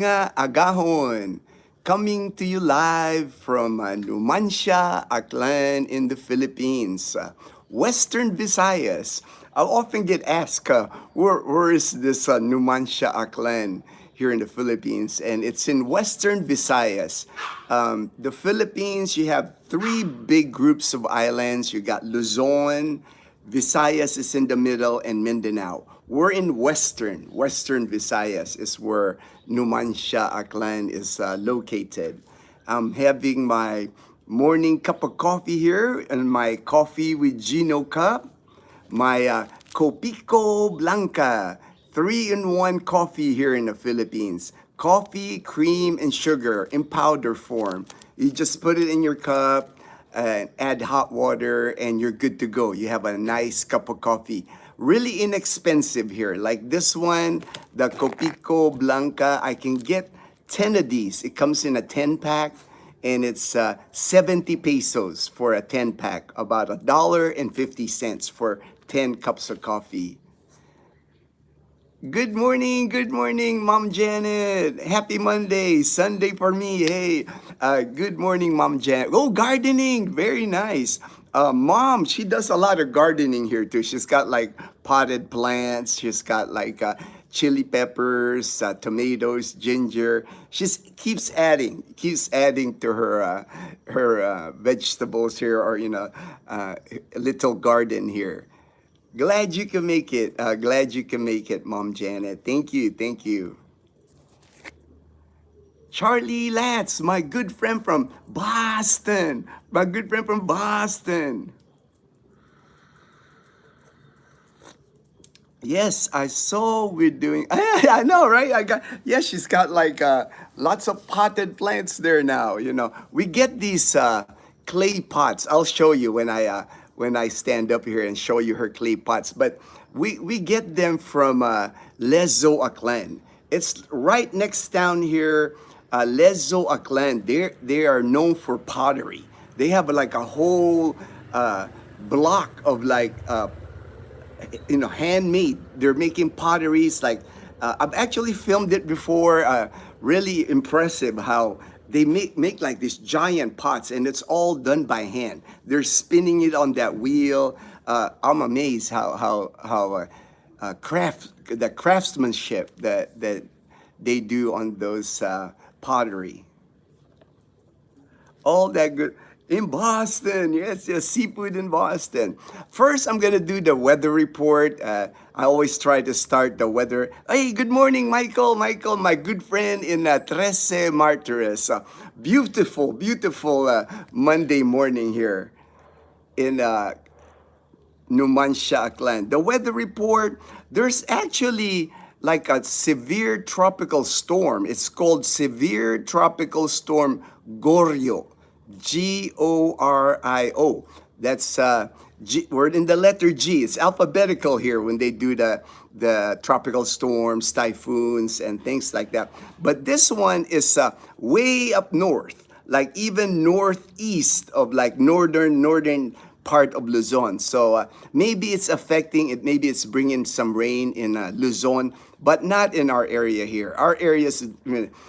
Agahon, coming to you live from Numancia, Aklan in the Philippines, Western Visayas. I often get asked, where is this Numancia, Aklan here in the Philippines? And it's in Western Visayas. The Philippines, you have three big groups of islands. You got Luzon, Visayas is in the middle, and Mindanao. We're in Western Visayas is where Numancia Aklan is located. I'm having my morning cup of coffee here and my coffee with Gino cup, my Copico Blanca, 3-in-1 coffee here in the Philippines. Coffee, cream, and sugar in powder form. You just put it in your cup, add hot water, and you're good to go. You have a nice cup of coffee. Really inexpensive here. Like this one, the Copico Blanca, I can get 10 of these. It comes in a 10 pack and it's 70 pesos for a 10 pack, about $1.50 for 10 cups of coffee. Good morning, Mom Janet. Happy Monday, Sunday for me. Hey, good morning, Mom Janet. Oh, gardening, very nice. Mom, she does a lot of gardening here too. She's got like potted plants. She's got like chili peppers, tomatoes, ginger. She keeps adding to her vegetables here, or little garden here. Glad you can make it. Glad you can make it, Mom Janet. Thank you. Thank you. Charlie Lance, my good friend from Boston. My good friend from Boston. Yes, I saw we're doing. I know, right? Yes, she's got like lots of potted plants there now. We get these clay pots. I'll show you when I stand up here and show you her clay pots. But we get them from Lezo Aklan. It's right next town here. Lezo Aklan. They are known for pottery. They have like a whole block of like handmade. They're making potteries. Like I've actually filmed it before. Really impressive how they make like these giant pots, and it's all done by hand. They're spinning it on that wheel. I'm amazed how the craftsmanship that they do on those pottery. All that good. In Boston, yes, seafood in Boston. First, I'm gonna do the weather report. I always try to start the weather. Hey, good morning, Michael. Michael, my good friend in Trece Martires. Beautiful Monday morning here in Numancia, Aklan. The weather report, there's actually like a severe tropical storm. It's called Severe Tropical Storm Gorio. Gorio. That's word in the letter G. It's alphabetical here when they do the tropical storms, typhoons, and things like that. But this one is way up north, like even northeast of like northern part of Luzon. So maybe it's affecting it. Maybe it's bringing some rain in Luzon, but not in our area here. Our areas,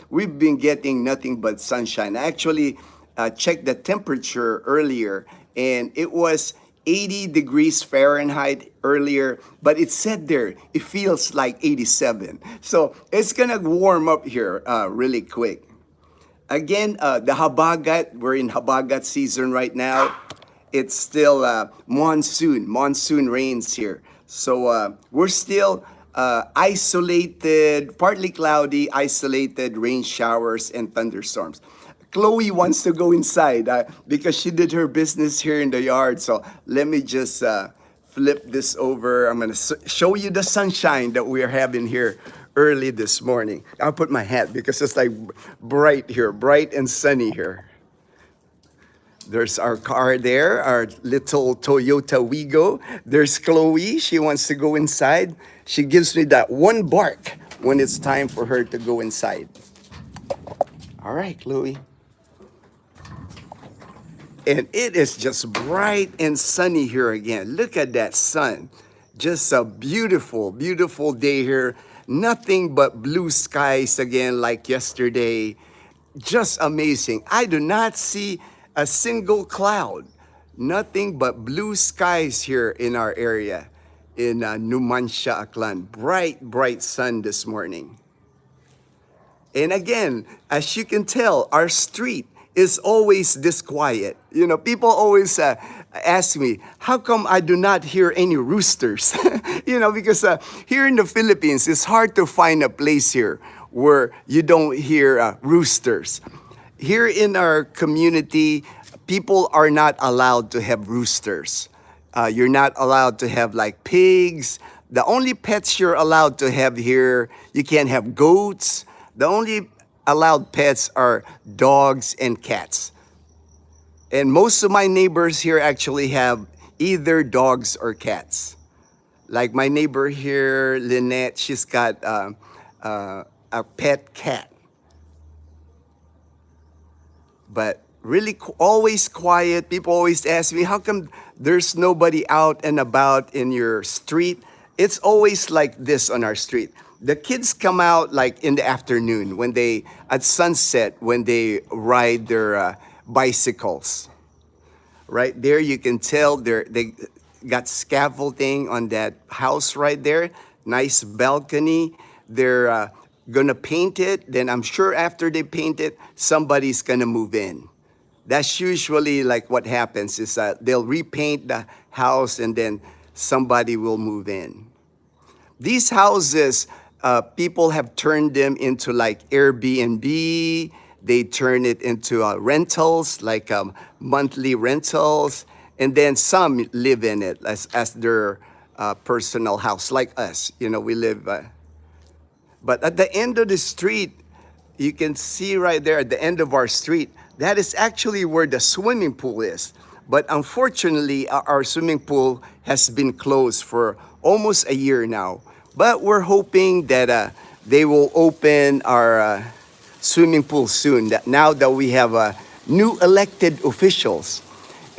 we've been getting nothing but sunshine. I actually checked the temperature earlier, and it was 80 degrees Fahrenheit earlier, but it said there it feels like 87. So it's gonna warm up here really quick. Again, the Habagat, we're in Habagat season right now. It's still monsoon rains here. So we're still isolated, partly cloudy, isolated rain showers and thunderstorms. Chloe wants to go inside because she did her business here in the yard. So let me just flip this over. I'm going to show you the sunshine that we are having here early this morning. I'll put my hat because it's like bright here, bright and sunny here. There's our car there, our little Toyota Wigo. There's Chloe. She wants to go inside. She gives me that one bark when it's time for her to go inside. All right, Chloe. And it is just bright and sunny here again. Look at that sun. Just a beautiful day here. Nothing but blue skies again like yesterday. Just amazing. I do not see a single cloud. Nothing but blue skies here in our area in Numancia, Aklan. Bright, bright sun this morning. And again, as you can tell, our street is always this quiet. You know, people always ask me, how come I do not hear any roosters? You know, because here in the Philippines, it's hard to find a place here where you don't hear roosters. Here in our community, people are not allowed to have roosters. You're not allowed to have like pigs. The only pets you're allowed to have here, you can't have goats. The only allowed pets are dogs and cats. And most of my neighbors here actually have either dogs or cats. Like my neighbor here, Lynette, she's got a pet cat. But really always quiet. People always ask me, how come there's nobody out and about in your street? It's always like this on our street. The kids come out like in the afternoon when they, at sunset, when they ride their bicycles. Right there, you can tell they got scaffolding on that house right there. Nice balcony. They're gonna paint it. Then I'm sure after they paint it, somebody's gonna move in. That's usually like what happens is they'll repaint the house and then somebody will move in. These houses, people have turned them into like Airbnb. They turn it into rentals, like monthly rentals. And then some live in it as their personal house, like us. You know, we live. But at the end of the street, you can see right there at the end of our street, that is actually where the swimming pool is. But unfortunately, our swimming pool has been closed for almost a year now. But we're hoping that they will open our swimming pool soon, now that we have new elected officials.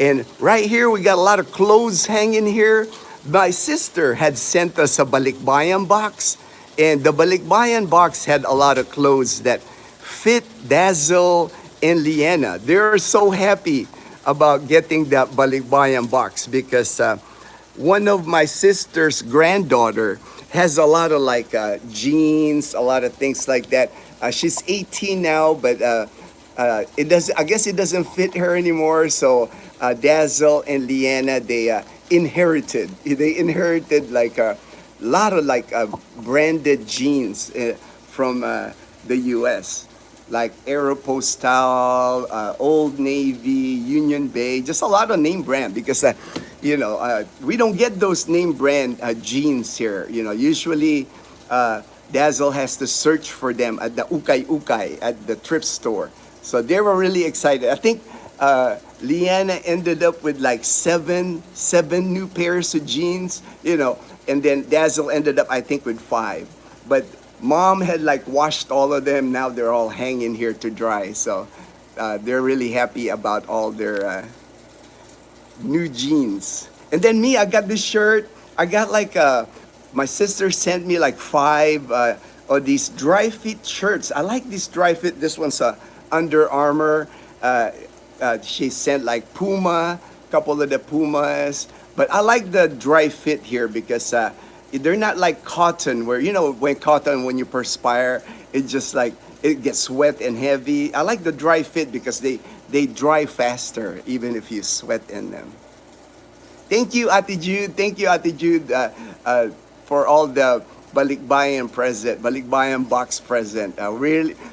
And right here, we got a lot of clothes hanging here. My sister had sent us a balikbayan box, and the balikbayan box had a lot of clothes that fit Dazzle and Liana. They're so happy about getting that balikbayan box because one of my sister's granddaughter has a lot of like jeans, a lot of things like that. She's 18 now, but it doesn't. I guess it doesn't fit her anymore. So Dazzle and Liana, they inherited. They inherited like a lot of like branded jeans from the U.S. like Aeropostale, Old Navy, Union Bay, just a lot of name brand because we don't get those name brand jeans here. You know, usually Dazzle has to search for them at the Ukay Ukay at the thrift store. So they were really excited. I think Liana ended up with like seven new pairs of jeans, you know, and then Dazzle ended up, I think, with 5. But Mom had like washed all of them. Now they're all hanging here to dry. So they're really happy about all their new jeans. And then me, I got this shirt. I got like my sister sent me like 5 of these dry fit shirts. I like this dry fit. This one's Under Armour. She sent like Puma, a couple of the Pumas. But I like the dry fit here because they're not like cotton where, you know, when you perspire, it just like, it gets wet and heavy. I like the dry fit because they dry faster even if you sweat in them. Thank you, Ate Jude. Thank you, Ate Jude, for all the Balikbayan box present.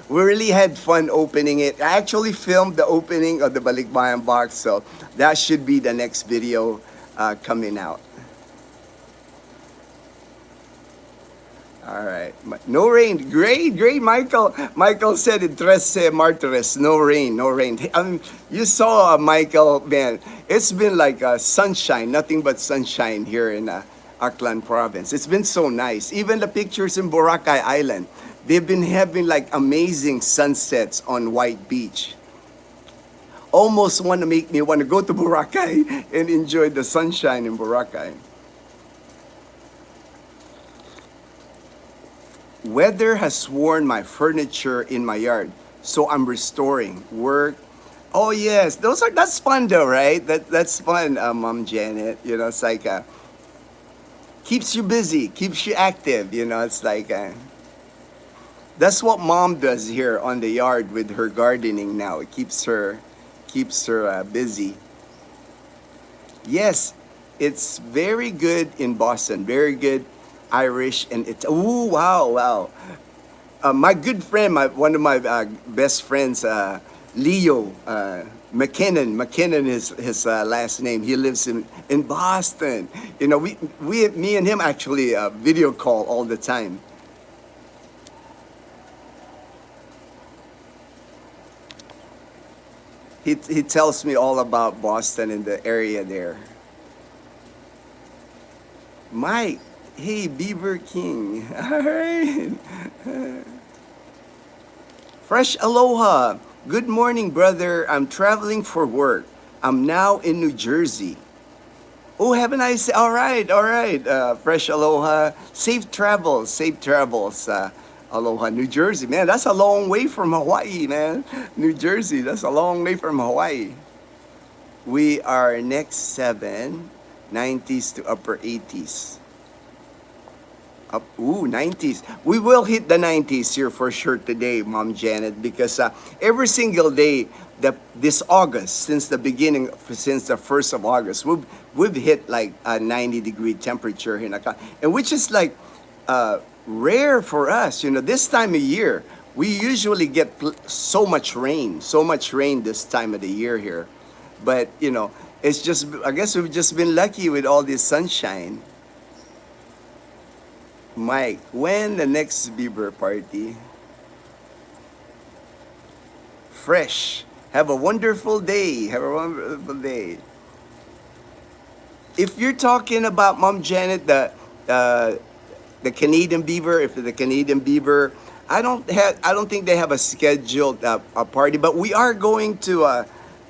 We really had fun opening it. I actually filmed the opening of the Balikbayan box, so that should be the next video coming out. All right. No rain. Great, Michael. Michael said in Trece Martires, no rain. You saw Michael, man. It's been like sunshine, nothing but sunshine here in Aklan province. It's been so nice. Even the pictures in Boracay Island, they've been having like amazing sunsets on White Beach. Almost want to make me want to go to Boracay and enjoy the sunshine in Boracay. Weather has worn my furniture in my yard, so I'm restoring work. Oh yes, that's fun though, right? That's fun, Mom Janet. You know, it's like keeps you busy, keeps you active. You know, it's like that's what Mom does here on the yard with her gardening now. It keeps her busy. Yes, it's very good in Boston. Very good Irish, and it's oh wow wow. My good friend, one of my best friends, Leo McKinnon. McKinnon is his last name. He lives in Boston. You know, me and him actually video call all the time. He tells me all about Boston and the area there. Mike, hey, Beaver King. All right. Fresh aloha. Good morning, brother. I'm traveling for work. I'm now in New Jersey. Oh, have a nice. All right, all right. Fresh aloha. Safe travels. Safe travels. Aloha, New Jersey. Man, that's a long way from Hawaii, man. New Jersey. That's a long way from Hawaii. We are next 90s to upper 80s. Up, ooh, 90s. We will hit the 90s here for sure today, Mom Janet, because every single day this August, since the beginning, since the 1st of August, we've hit like a 90-degree temperature here in Aklan, and which is like rare for us. You know, this time of year, we usually get so much rain this time of the year here. But, you know, it's just, I guess we've just been lucky with all this sunshine. Mike, when the next Bieber party? Fresh. Have a wonderful day. Have a wonderful day. If you're talking about Mom Janet, the Canadian Beaver, if the Canadian Beaver, I don't think they have a scheduled a party, but we are going to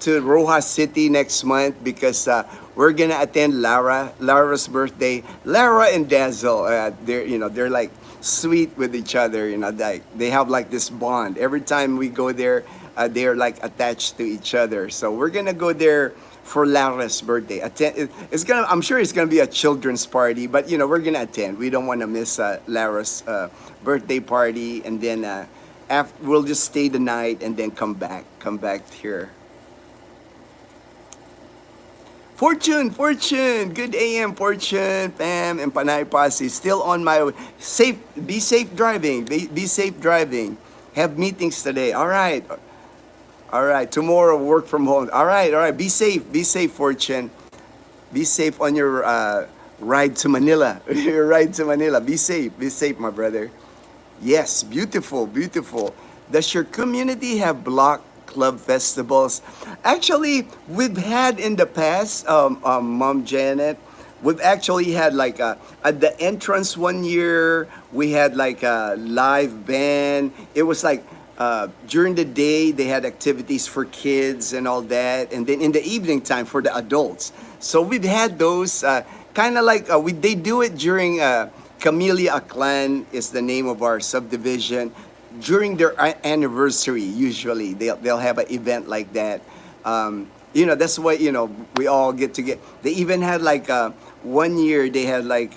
Rojas City next month because we're gonna attend Lara's birthday. Lara and Dazzle, they're like sweet with each other. You know, they have like this bond. Every time we go there, they're like attached to each other. So we're gonna go there for Lara's birthday. I'm sure it's gonna be a children's party, but you know we're gonna attend. We don't want to miss Lara's birthday party, and then we'll just stay the night and then come back here. Fortune, good AM, Fortune, fam, and Panay Posse. Still on my way. Be safe driving. Be safe driving. Have meetings today. All right. Tomorrow work from home. All right. Be safe, Fortune. Be safe on your ride to Manila. Your ride to Manila. Be safe, my brother. Yes, beautiful. Does your community have block club festivals? Actually, we've had in the past, Mom Janet, we've actually had like at the entrance one year, we had like a live band. It was like during the day, they had activities for kids and all that. And then in the evening time for the adults. So we've had those kind of like, they do it during Camellia Aklan is the name of our subdivision. During their anniversary, usually they'll have an event like that. That's why we all get together. They even had like one year they had like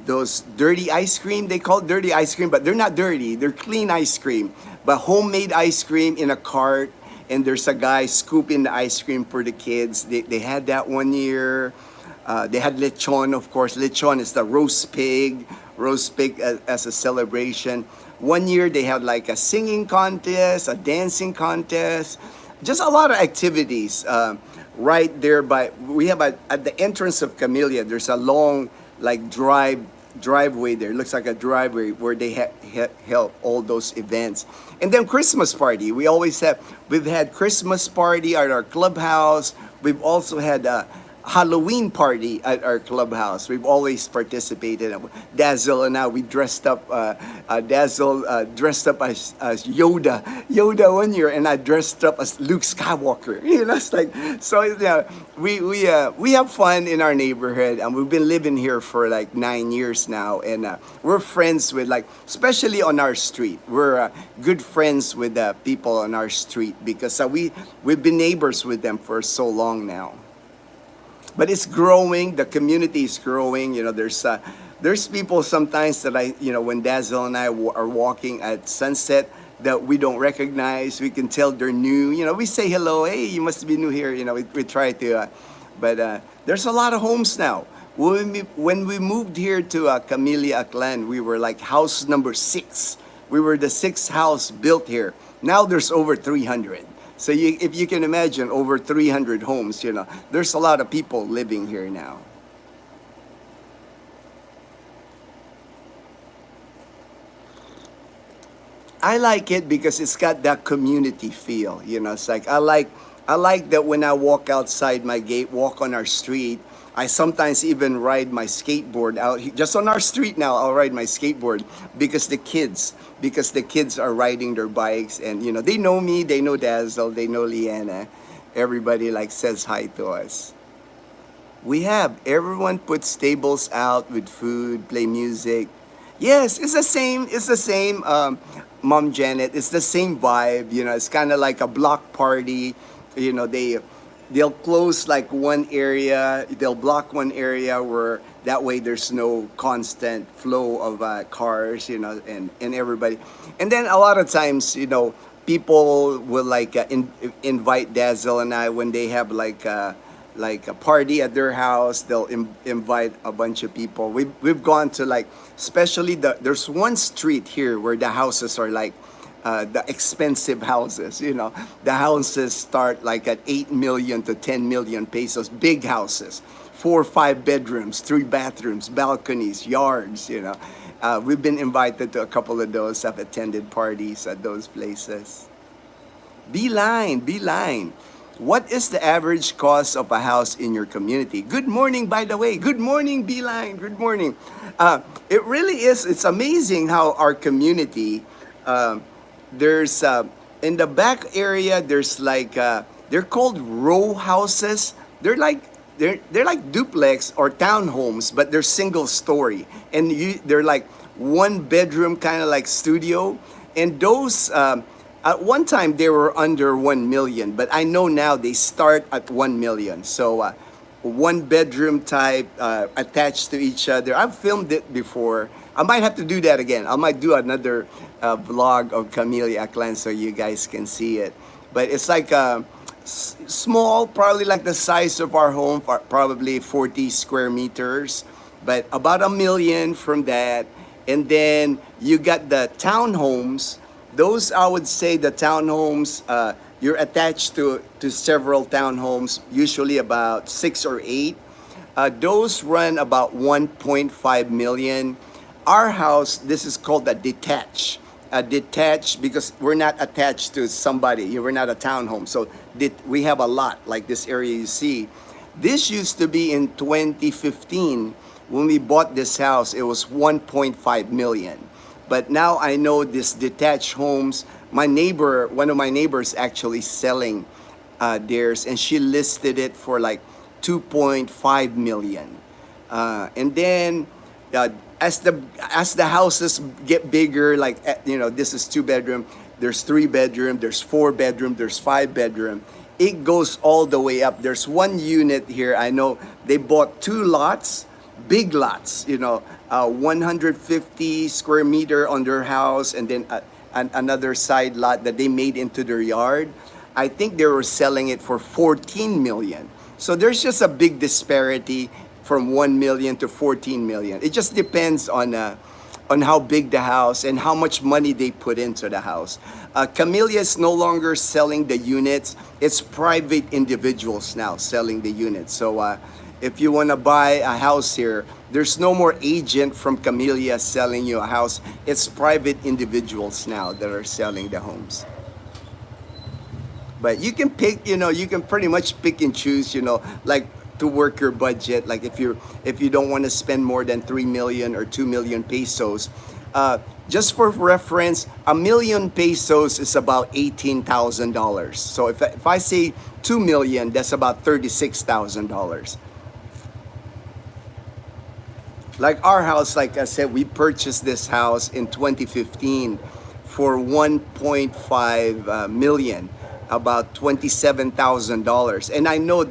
those dirty ice cream. They call it dirty ice cream, but they're not dirty. They're clean ice cream, but homemade ice cream in a cart. And there's a guy scooping the ice cream for the kids. They had that one year. They had lechon, of course. Lechon is the roast pig as a celebration. One year they had like a singing contest, a dancing contest, just a lot of activities right there. We have at the entrance of Camellia, there's a long like driveway there. It looks like a driveway where they held all those events. And then Christmas party. We've had Christmas party at our clubhouse. We've also had Halloween party at our clubhouse. We've always participated. Dazzle and I, we dressed up. Dazzle dressed up as Yoda. Yoda one year, and I dressed up as Luke Skywalker. It's like so. Yeah, we have fun in our neighborhood, and we've been living here for like 9 years now, and we're friends with like, especially on our street. We're good friends with the people on our street because we've been neighbors with them for so long now. But it's growing. The community is growing. There's people sometimes that when Dazzle and I are walking at sunset that we don't recognize. We can tell they're new. We say hello. Hey, you must be new here. We try to, but there's a lot of homes now. When we moved here to Camellia Aklan, we were like house number 6. We were the 6th house built here. Now there's over 300. So if you can imagine, over 300 homes, there's a lot of people living here now. I like it because it's got that community feel. It's like I like that when I walk outside my gate, walk on our street. I sometimes even ride my skateboard out just on our street now. I'll ride my skateboard because the kids are riding their bikes, and they know me, they know Dazzle, they know Leanna. Everybody like says hi to us. Everyone puts tables out with food, play music. Yes, it's the same. It's the same, Mom Janet. It's the same vibe. It's kind of like a block party. They'll close like one area. They'll block one area where that way there's no constant flow of cars. And everybody. And then a lot of times, people will like invite Dazzle and I when they have like a party at their house. They'll invite a bunch of people. We've gone to like, especially there's one street here where the houses are like the expensive houses. The houses start like at 8 million to 10 million pesos. Big houses, 4 or 5 bedrooms, 3 bathrooms, balconies, yards. We've been invited to a couple of those. I've attended parties at those places. Beeline. What is the average cost of a house in your community? Good morning, by the way. Good morning, Beeline. Good morning. It really is. It's amazing how our community, there's, in the back area, there's like, they're called row houses. They're like duplex or townhomes, but they're single story. And they're like 1 bedroom, kind of like studio. And those, at one time, they were under 1 million, but I know now they start at 1 million. So 1 bedroom type, attached to each other. I've filmed it before. I might have to do that again. I might do another vlog of Camellia Aklan so you guys can see it. But it's like small, probably like the size of our home, probably 40 square meters, but about 1 million from that. And then you got the townhomes. Those, I would say, the townhomes, you're attached to several townhomes, usually about 6 or 8. Those run about 1.5 million. Our house, this is called a detached. Detached because we're not attached to somebody. We're not a townhome. So we have a lot like this area you see. This used to be in 2015. When we bought this house, it was 1.5 million. But now I know this detached homes. One of my neighbors actually selling theirs, and she listed it for like 2.5 million. And then as the houses get bigger, like this is 2 bedroom, there's 3 bedroom, there's 4 bedroom, there's 5 bedroom. It goes all the way up. There's one unit here. I know they bought 2 lots, big lots. 150 square meter on their house, and then another side lot that they made into their yard. I think they were selling it for 14 million. So there's just a big disparity from 1 million to 14 million. It just depends on how big the house and how much money they put into the house. Camellia is no longer selling the units. It's private individuals now selling the units. So if you want to buy a house here, there's no more agent from Camellia selling you a house. It's private individuals now that are selling the homes. But you can pick, you can pretty much pick and choose, like to work your budget. Like if you don't want to spend more than 3 million or 2 million pesos, just for reference, a million pesos is about $18,000. So if I say 2 million, that's about $36,000. Like our house, like I said, we purchased this house in 2015 for 1.5 million, about $27,000. And I know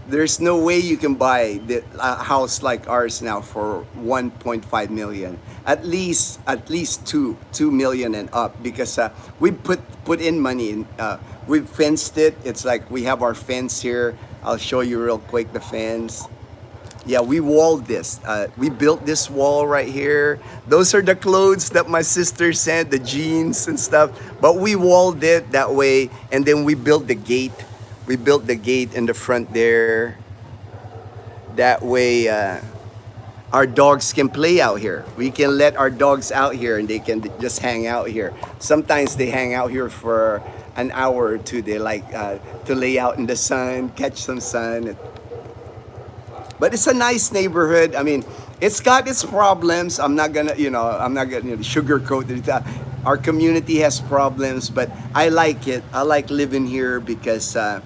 there's no way you can buy a house like ours now for 1.5 million. At least 2 million and up, because we put in money in, we've fenced it. It's like we have our fence here. I'll show you real quick the fence. Yeah, we walled this. We built this wall right here. Those are the clothes that my sister sent, the jeans and stuff. But we walled it that way, and then we built the gate. We built the gate in the front there. That way, our dogs can play out here. We can let our dogs out here, and they can just hang out here. Sometimes they hang out here for an hour or two. They like to lay out in the sun, catch some sun. But it's a nice neighborhood. I mean, it's got its problems. I'm not gonna sugarcoat it. Our community has problems, but I like it. I like living here because I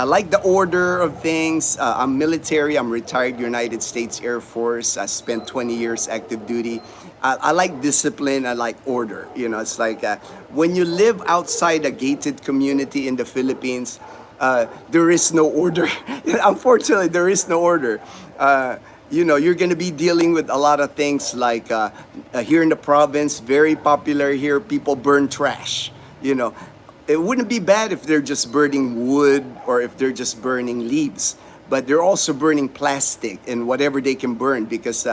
like the order of things. I'm military. I'm retired United States Air Force. I spent 20 years active duty. I like discipline. I like order. It's like when you live outside a gated community in the Philippines, there is no order. Unfortunately, there is no order. You're going to be dealing with a lot of things like here in the province, very popular here, people burn trash. It wouldn't be bad if they're just burning wood or if they're just burning leaves, but they're also burning plastic and whatever they can burn, because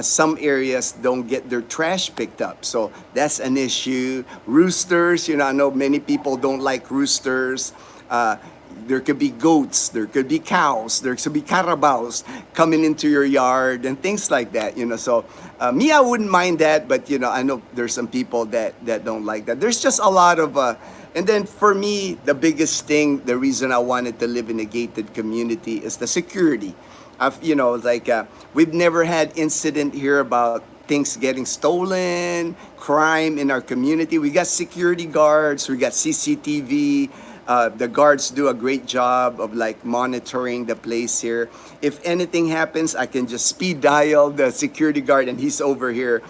some areas don't get their trash picked up. So that's an issue. Roosters, I know many people don't like roosters. There could be goats, there could be cows, there could be carabaos coming into your yard and things like that. So me, I wouldn't mind that, but I know there's some people that don't like that. There's just a lot of and then for me, the biggest thing, the reason I wanted to live in a gated community is the security. We've never had incident here about things getting stolen, crime in our community. We got security guards, we got CCTV. The guards do a great job of monitoring the place here. If anything happens, I can just speed dial the security guard and he's over here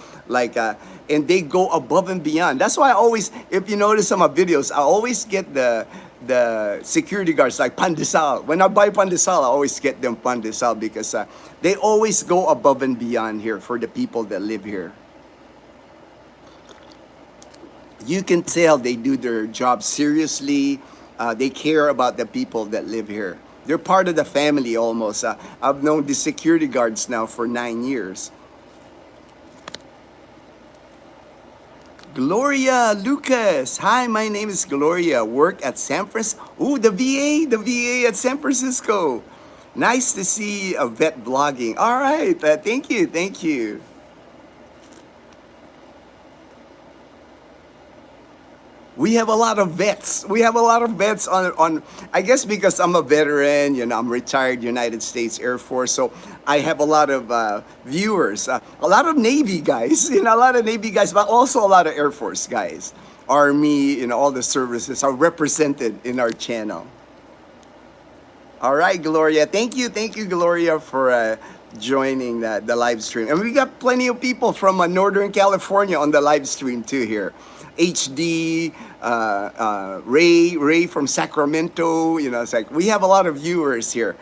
and they go above and beyond. That's why I always, if you notice on my videos, I always get the security guards like pandesal. When I buy pandesal, I always get them pandesal because they always go above and beyond here for the people that live here. You can tell they do their job seriously. They care about the people that live here. They're part of the family almost. I've known the security guards now for 9 years. Gloria Lucas. Hi, my name is Gloria. Work at San Francisco. Ooh, the VA at San Francisco. Nice to see a vet vlogging. All right, thank you. We have a lot of vets. On I guess because I'm a veteran, I'm retired United States Air Force, so I have a lot of viewers. A lot of Navy guys, but also a lot of Air Force guys. Army, all the services are represented in our channel. All right, Gloria. Thank you, Gloria, for joining the live stream. And we got plenty of people from Northern California on the live stream too here. HD, Ray from Sacramento. It's like we have a lot of viewers here.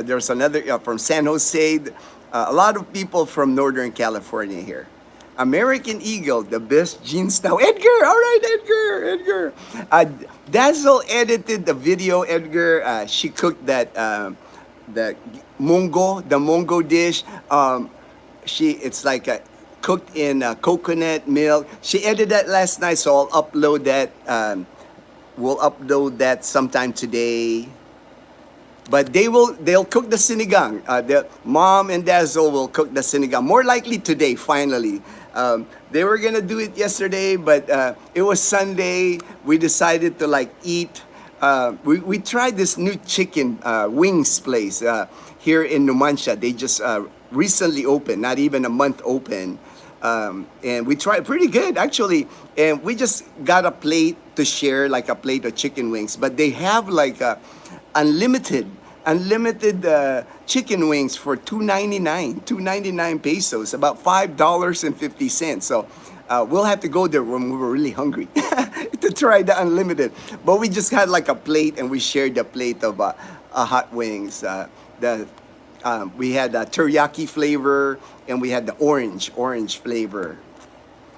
There's another from San Jose. A lot of people from Northern California here. American Eagle, the best jeans now. Edgar, all right, Edgar. Dazzle edited the video. Edgar, she cooked that the mongo dish. It's like a cooked in coconut milk. She edited that last night, so I'll upload that. We'll upload that sometime today. But they'll cook the sinigang. The mom and Dazzle will cook the sinigang. More likely today, finally. They were gonna do it yesterday, but it was Sunday. We decided to eat we tried this new chicken wings place here in Numancia. They just recently opened, not even a month open. And we tried pretty good actually. And we just got a plate to share, like a plate of chicken wings. But they have like unlimited chicken wings for 299 pesos, about $5.50. So we'll have to go there when we were really hungry to try the unlimited. But we just had like a plate and we shared the plate of hot wings. We had a teriyaki flavor and we had the orange flavor.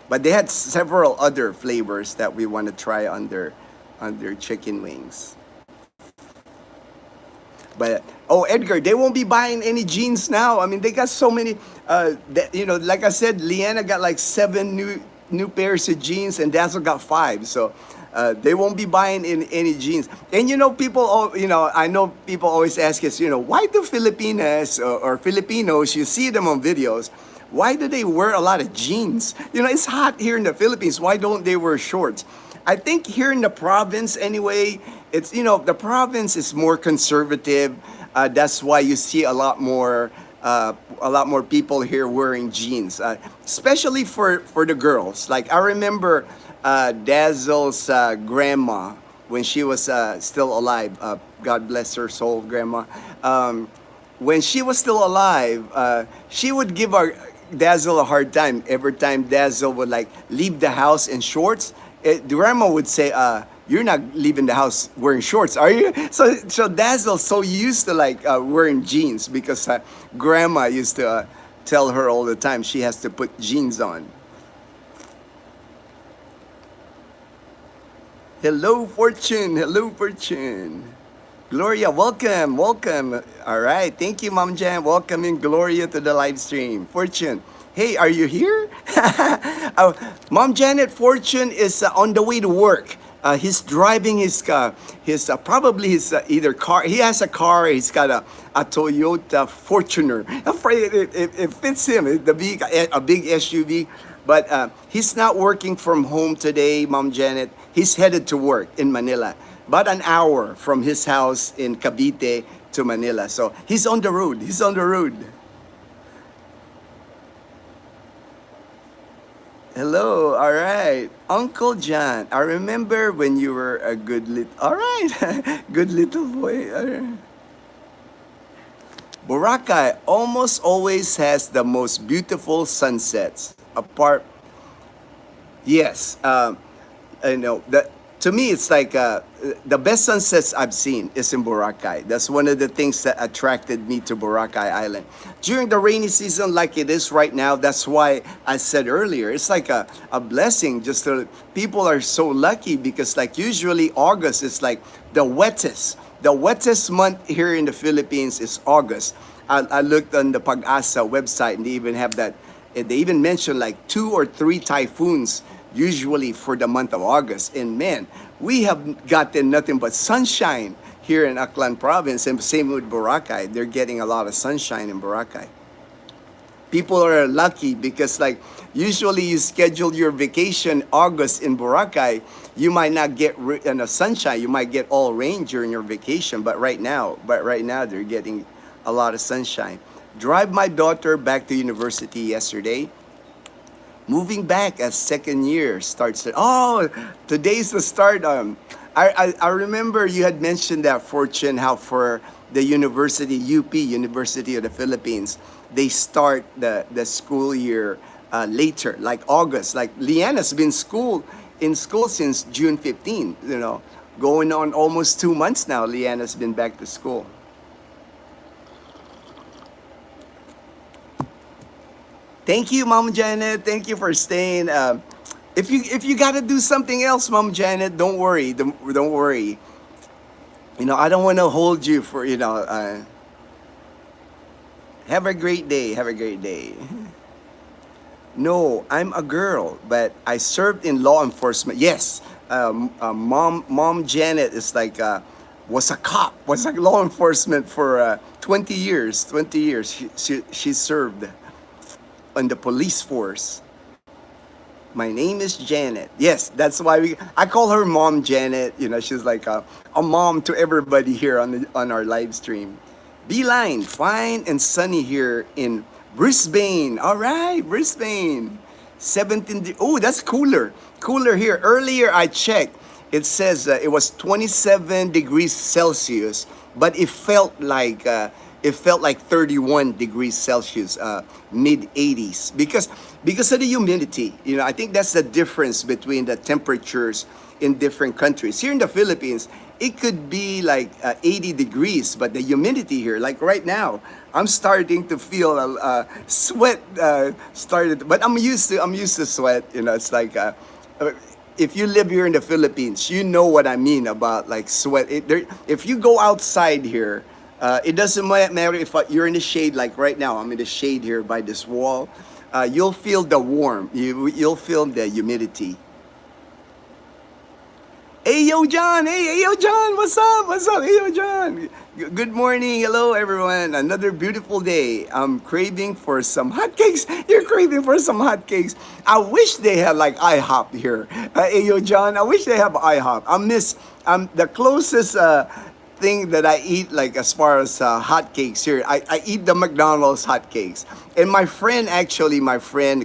But they had several other flavors that we want to try on their chicken wings. But oh, Edgar, they won't be buying any jeans now. I mean, they got so many. Like I said, Leanna got like 7 new pairs of jeans, and Dazzle got 5. So they won't be buying any jeans. And I know people always ask us, why do Filipinas or Filipinos, you see them on videos, why do they wear a lot of jeans? It's hot here in the Philippines. Why don't they wear shorts? I think here in the province anyway, it's, the province is more conservative. That's why you see a lot more people here wearing jeans, especially for the girls. Like I remember Dazzle's grandma when she was still alive. God bless her soul, grandma. When she was still alive, she would give our Dazzle a hard time every time Dazzle would like leave the house in shorts. Grandma would say, "You're not leaving the house wearing shorts, are you?" So Dazzle's so used to like wearing jeans because Grandma used to tell her all the time she has to put jeans on. Hello, Fortune. Hello, Fortune. Gloria, welcome. All right, thank you, Mom Jan. Welcoming Gloria to the live stream. Fortune, hey, are you here? Mom Janet, Fortune is on the way to work. He's driving his probably his either car. He has a car. He's got a Toyota Fortuner. It fits him. A big SUV. But he's not working from home today, Mom Janet. He's headed to work in Manila. About an hour from his house in Cavite to Manila. So he's on the road. Hello, all right. Uncle John, I remember when you were a good little, all right, good little boy. All right. Boracay almost always has the most beautiful sunsets. Yes, I know that. To me, it's like the best sunsets I've seen is in Boracay. That's one of the things that attracted me to Boracay Island. During the rainy season like it is right now, that's why I said earlier, it's like a blessing. People are so lucky because like usually August is like the wettest. The wettest month here in the Philippines is August. I looked on the Pag-asa website and they even have that. They even mentioned like 2 or 3 typhoons usually for the month of August. And man, we have gotten nothing but sunshine here in Aklan province, and same with Boracay. They're getting a lot of sunshine in Boracay. People are lucky because like usually you schedule your vacation August in Boracay, you might not get sunshine. You might get all rain during your vacation, but right now they're getting a lot of sunshine. Drive my daughter back to university yesterday. Moving back as second year starts. Oh, today's the start. I remember you had mentioned that, Fortune, how for the university, UP, University of the Philippines, they start the school year later, like August. Like Leanna's been in school since June 15, going on almost 2 months now. Leanna's been back to school. Thank you, Mom Janet. Thank you for staying. If you gotta do something else, Mom Janet, don't worry. Don't worry. I don't want to hold you for. Have a great day. Have a great day. No, I'm a girl, but I served in law enforcement. Yes, Mom Janet is like was a cop, was like law enforcement for 20 years. 20 years she served on the police force. My name is Janet. Yes, that's why I call her Mom Janet. You know, she's like a mom to everybody here on our live stream. Beeline, fine and sunny here in Brisbane. All right, Brisbane. 17. Oh, that's cooler. Cooler here. Earlier I checked. It says it was 27 degrees Celsius, but it felt like 31 degrees Celsius, mid 80s, because of the humidity. You know, I think that's the difference between the temperatures in different countries. Here in the Philippines, it could be like 80 degrees, but the humidity here, like right now, I'm starting to feel sweat started. But I'm used to sweat. You know, it's like. If you live here in the Philippines, you know what I mean about like sweat. If you go outside here, it doesn't matter if you're in the shade. Like right now, I'm in the shade here by this wall. You'll feel the warmth. You'll feel the humidity. Hey yo, John! Hey yo, John! What's up? What's up? Hey yo, John! Good morning. Hello, everyone. Another beautiful day. I'm craving for some hotcakes. You're craving for some hotcakes. I wish they had like IHOP here. Hey yo, John! I wish they have IHOP. I miss. The closest thing that I eat, like as far as hotcakes here. I eat the McDonald's hotcakes. And my friend,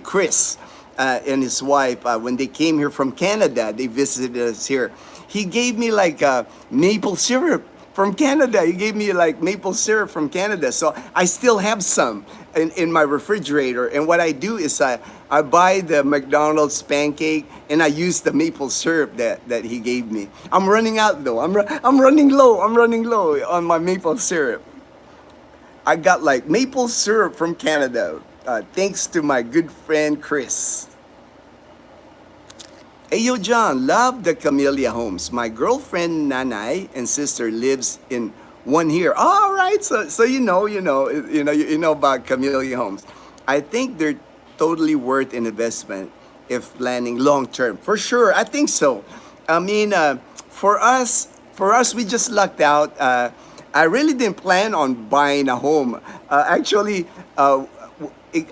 Chris, and his wife, when they came here from Canada, they visited us here. He gave me like maple syrup from Canada. He gave me like maple syrup from Canada. So I still have some in my refrigerator. And what I do is I buy the McDonald's pancake and I use the maple syrup that he gave me. I'm running out though. I'm running low. I'm running low on my maple syrup. I got like maple syrup from Canada, thanks to my good friend Chris. Hey yo, John, love the Camellia Homes. My girlfriend Nanay and sister lives in one here. All right, so you know about Camellia Homes. I think they're totally worth an investment if planning long term. For sure, I think so. I mean, for us, we just lucked out. I really didn't plan on buying a home. Actually,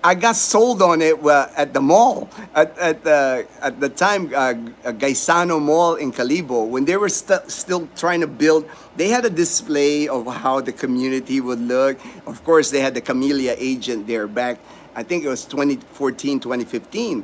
I got sold on it at the mall at the time, Gaisano Mall in Calibo, when they were still trying to build. They had a display of how the community would look. Of course, they had the Camellia agent there back. I think it was 2014, 2015.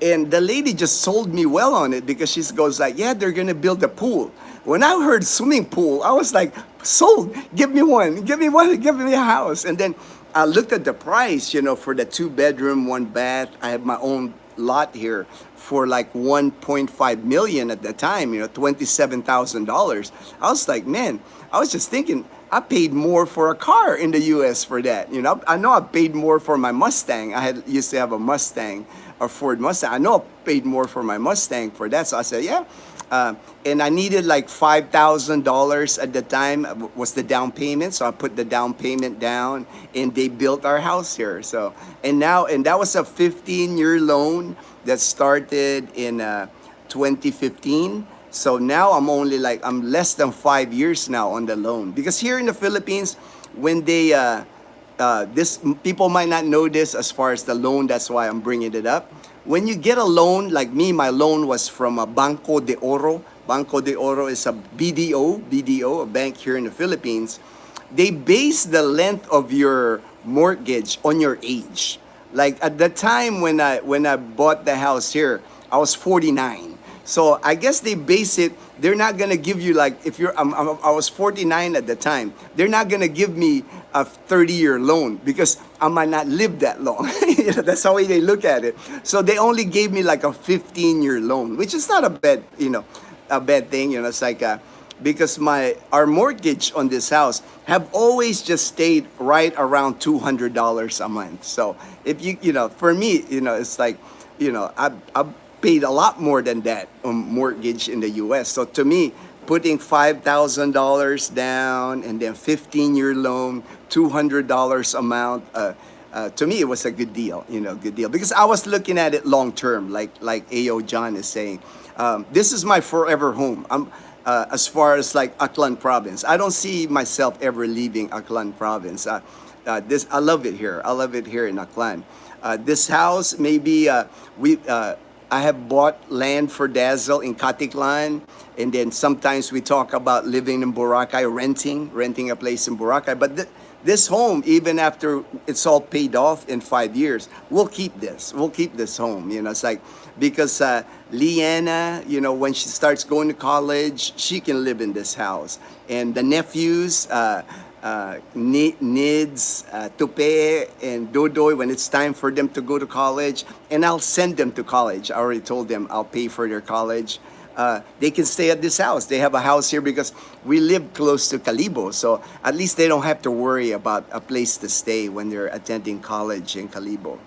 And the lady just sold me well on it because she goes like, yeah, they're gonna build a pool. When I heard swimming pool, I was like, sold. Give me one. Give me one. Give me a house. And then I looked at the price, for the 2 bedroom, 1 bath. I have my own lot here for like 1.5 million at the time, $27,000. I was like, man, I was just thinking, I paid more for a car in the U.S. for that. I know I paid more for my Mustang. Used to have a Mustang, a Ford Mustang. I know I paid more for my Mustang for that. So I said, yeah. And I needed like $5,000 at the time was the down payment. So I put the down payment down and they built our house here. So, and that was a 15-year loan that started in 2015. So now I'm less than 5 years now on the loan. Because here in the Philippines, when they, people might not know this as far as the loan, that's why I'm bringing it up. When you get a loan, like me, my loan was from a Banco de Oro. Banco de Oro is a BDO, a bank here in the Philippines. They base the length of your mortgage on your age. Like at the time when I bought the house here, I was 49. So I guess they base it. They're not gonna give you like if you're. I was 49 at the time. They're not gonna give me a 30-year loan because I might not live that long. That's how they look at it. So they only gave me like a 15-year loan, which is not a bad thing. It's like because our mortgage on this house have always just stayed right around $200 a month. So if for me, it's like, I paid a lot more than that on mortgage in the U.S. So to me, putting $5,000 down and then 15-year loan, $200 amount, to me it was a good deal, good deal. Because I was looking at it long term, like A.O. John is saying. This is my forever home. As far as like Aklan province, I don't see myself ever leaving Aklan province. I love it here. I love it here in Aklan. This house, maybe I have bought land for Dazzle in Katiklan, and then sometimes we talk about living in Boracay, renting a place in Boracay. But this home, even after it's all paid off in 5 years, we'll keep this. We'll keep this home. You know, it's like because Leanna, you know, when she starts going to college, she can live in this house, and the nephews. Nids, Tupe, and Dodoy when it's time for them to go to college, and I'll send them to college. I already told them I'll pay for their college. They can stay at this house. They have a house here because we live close to Calibo, so at least they don't have to worry about a place to stay when they're attending college in Calibo.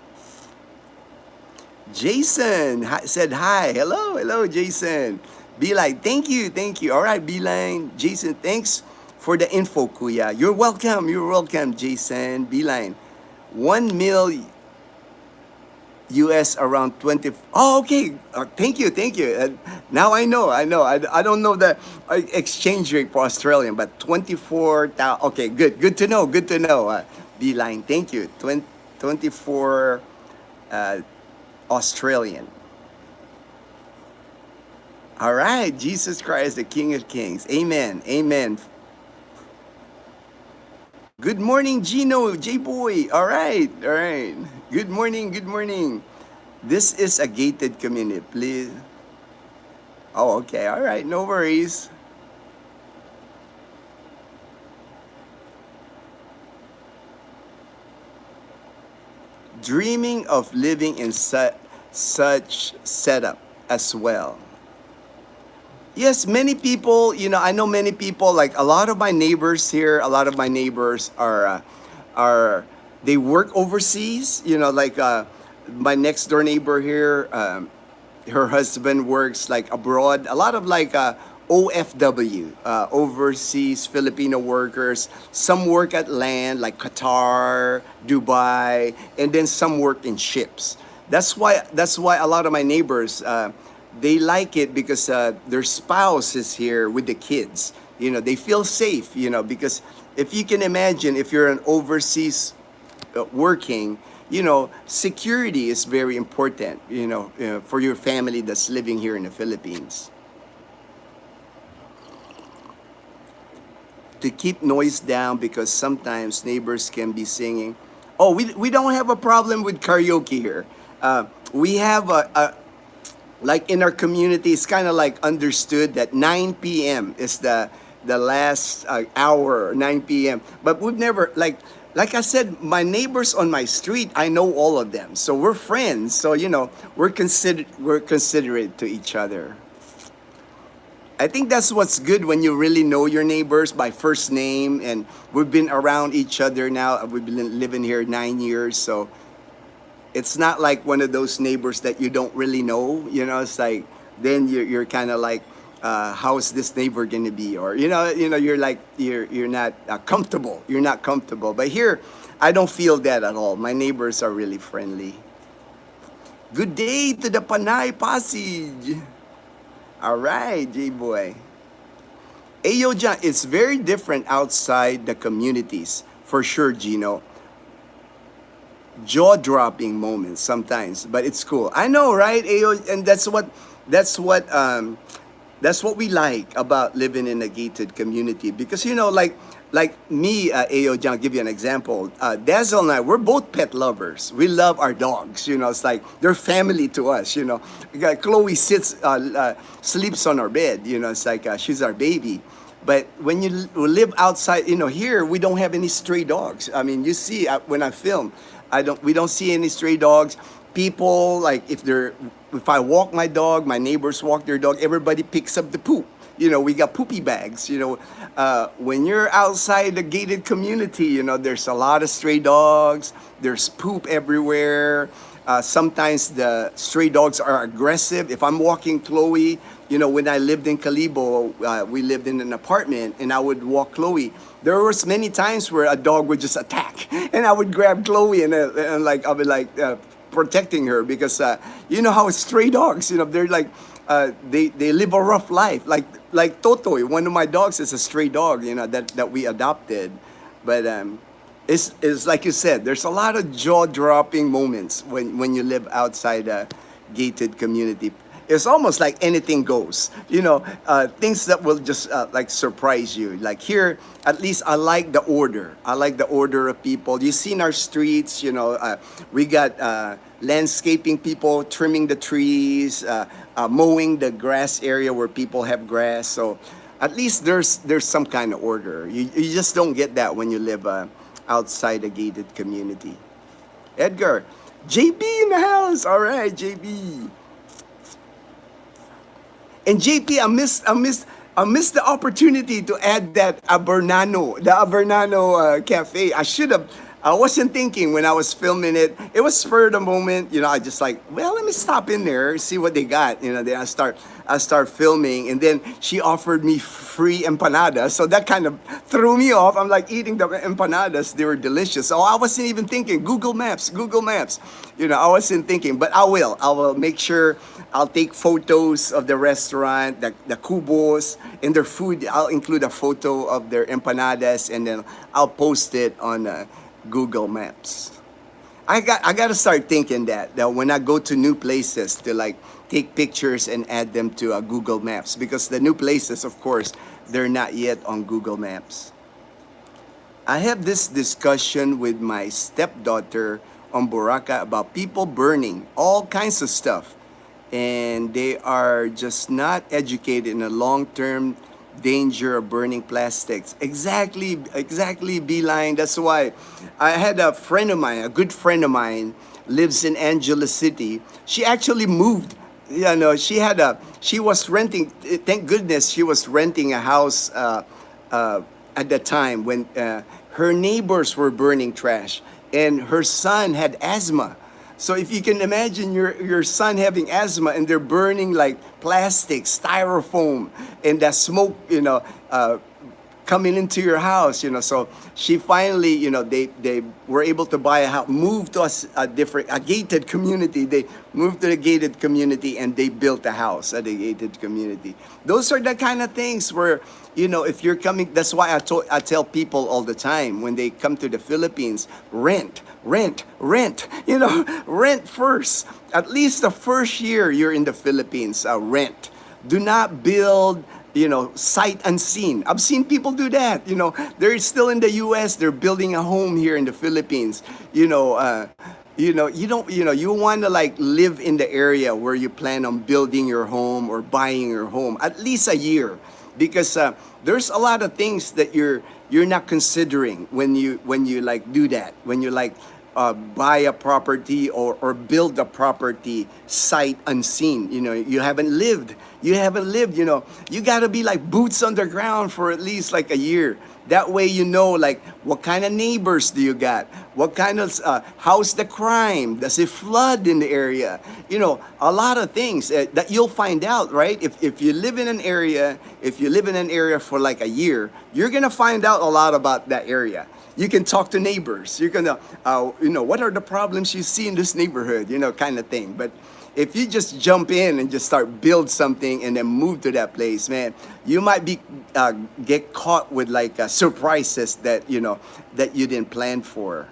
Jason said hi. Hello, Jason. Beeline, thank you. All right, Beeline. Jason, thanks for the info, Kuya. You're welcome, Jason. Beeline. 1 mil US around 20. Oh, okay. Thank you. Now I know. I don't know the exchange rate for Australian, but 24,000. Okay, good to know. Beeline, thank you. 24 Australian. All right, Jesus Christ, the King of Kings. Amen. Good morning, Gino, J-Boy. All right. Good morning. This is a gated community, please. Oh, okay. All right. No worries. Dreaming of living in such setup as well. Yes, many people, you know, I know many people, like a lot of my neighbors here, they work overseas, you know, like my next door neighbor here, her husband works like abroad, a lot of like OFW, overseas Filipino workers. Some work at land, like Qatar, Dubai, and then some work in ships. That's why a lot of my neighbors, they like it because their spouse is here with the kids. You know, they feel safe, you know, because if you can imagine, if you're an overseas working, you know, security is very important, you know, for your family that's living here in the Philippines. To keep noise down because sometimes neighbors can be singing. Oh, we don't have a problem with karaoke here. We have like in our community, it's kind of like understood that 9 p.m. is the last hour, 9 p.m. But we've never, like I said, my neighbors on my street, I know all of them. So we're friends. So, you know, we're considerate to each other. I think that's what's good when you really know your neighbors by first name, and we've been around each other now. We've been living here 9 years, so it's not like one of those neighbors that you don't really know. You know, it's like then you're kind of like, how's this neighbor gonna be? Or you're like you're not comfortable. You're not comfortable. But here, I don't feel that at all. My neighbors are really friendly. Good day to the Panay Passage. All right, J-Boy. Ayo John, it's very different outside the communities, for sure, Gino. Jaw-dropping moments sometimes, but it's cool. I know, right, Ayo? And that's what we like about living in a gated community, because you know, like me, Ayo John, give you an example. Dazzle and I, we're both pet lovers. We love our dogs. You know, it's like they're family to us. You know, Chloe sleeps on our bed. You know, it's like she's our baby. But when you live outside, you know, here we don't have any stray dogs. I mean, you see when I film, we don't see any stray dogs. People, like if I walk my dog, my neighbors walk their dog, everybody picks up the poop. You know, we got poopy bags. You know, when you're outside the gated community, you know, there's a lot of stray dogs. There's poop everywhere. Sometimes the stray dogs are aggressive. If I'm walking Chloe, you know, when I lived in Calibo, we lived in an apartment, and I would walk Chloe. There was many times where a dog would just attack, and I would grab Chloe and like I'll be like protecting her, because you know how stray dogs, you know, they're like they live a rough life. Like Toto, one of my dogs is a stray dog, you know, that we adopted, but it's like you said, there's a lot of jaw-dropping moments when you live outside a gated community. It's almost like anything goes, things that will just like surprise you. Like here, at least I like the order. I like the order of people. You see in our streets, we got landscaping people trimming the trees, mowing the grass area where people have grass. So at least there's some kind of order. You just don't get that when you live outside a gated community. Edgar, JB in the house. All right, JB. And JP, I missed the opportunity to add that the Abernano Cafe. I wasn't thinking when I was filming it. It was spur of the moment, I just like, well, let me stop in there, see what they got. Then I start filming, and then she offered me free empanadas, so that kind of threw me off. I'm like eating the empanadas; they were delicious. So I wasn't even thinking Google Maps, Google Maps. I wasn't thinking, but I will. I will make sure I'll take photos of the restaurant, the cubos, and their food. I'll include a photo of their empanadas, and then I'll post it on Google Maps. I got to start thinking that when I go to new places to like take pictures and add them to Google Maps, because the new places, of course, they're not yet on Google Maps. I have this discussion with my stepdaughter on Boracay about people burning all kinds of stuff, and they are just not educated in the long-term danger of burning plastics. Exactly, Beeline. That's why I had a friend of mine, a good friend of mine, lives in Angeles City. She actually moved. She was renting. Thank goodness she was renting a house at the time when her neighbors were burning trash, and her son had asthma. So if you can imagine your son having asthma and they're burning like plastic, styrofoam, and that smoke, coming into your house, So she finally, they were able to buy a house, move to a gated community. They moved to the gated community and they built a house at the gated community. Those are the kind of things where, if you're coming, that's why I tell people all the time when they come to the Philippines, rent, rent first. At least the first year you're in the Philippines, rent. Do not build, sight unseen. I've seen people do that. They're still in the U.S. They're building a home here in the Philippines. You don't, you want to like live in the area where you plan on building your home or buying your home at least a year, because there's a lot of things that you're not considering when you like do that, when you like buy a property or build a property sight unseen. You haven't lived. You got to be like boots on the ground for at least like a year. That way like what kind of neighbors do you got? What kind of, how's the crime? Does it flood in the area? A lot of things that you'll find out, right? If you live in an area, for like a year, you're going to find out a lot about that area. You can talk to neighbors. You're going to, what are the problems you see in this neighborhood, kind of thing. But if you just jump in and just start build something and then move to that place, man, you might get caught with like surprises that you didn't plan for.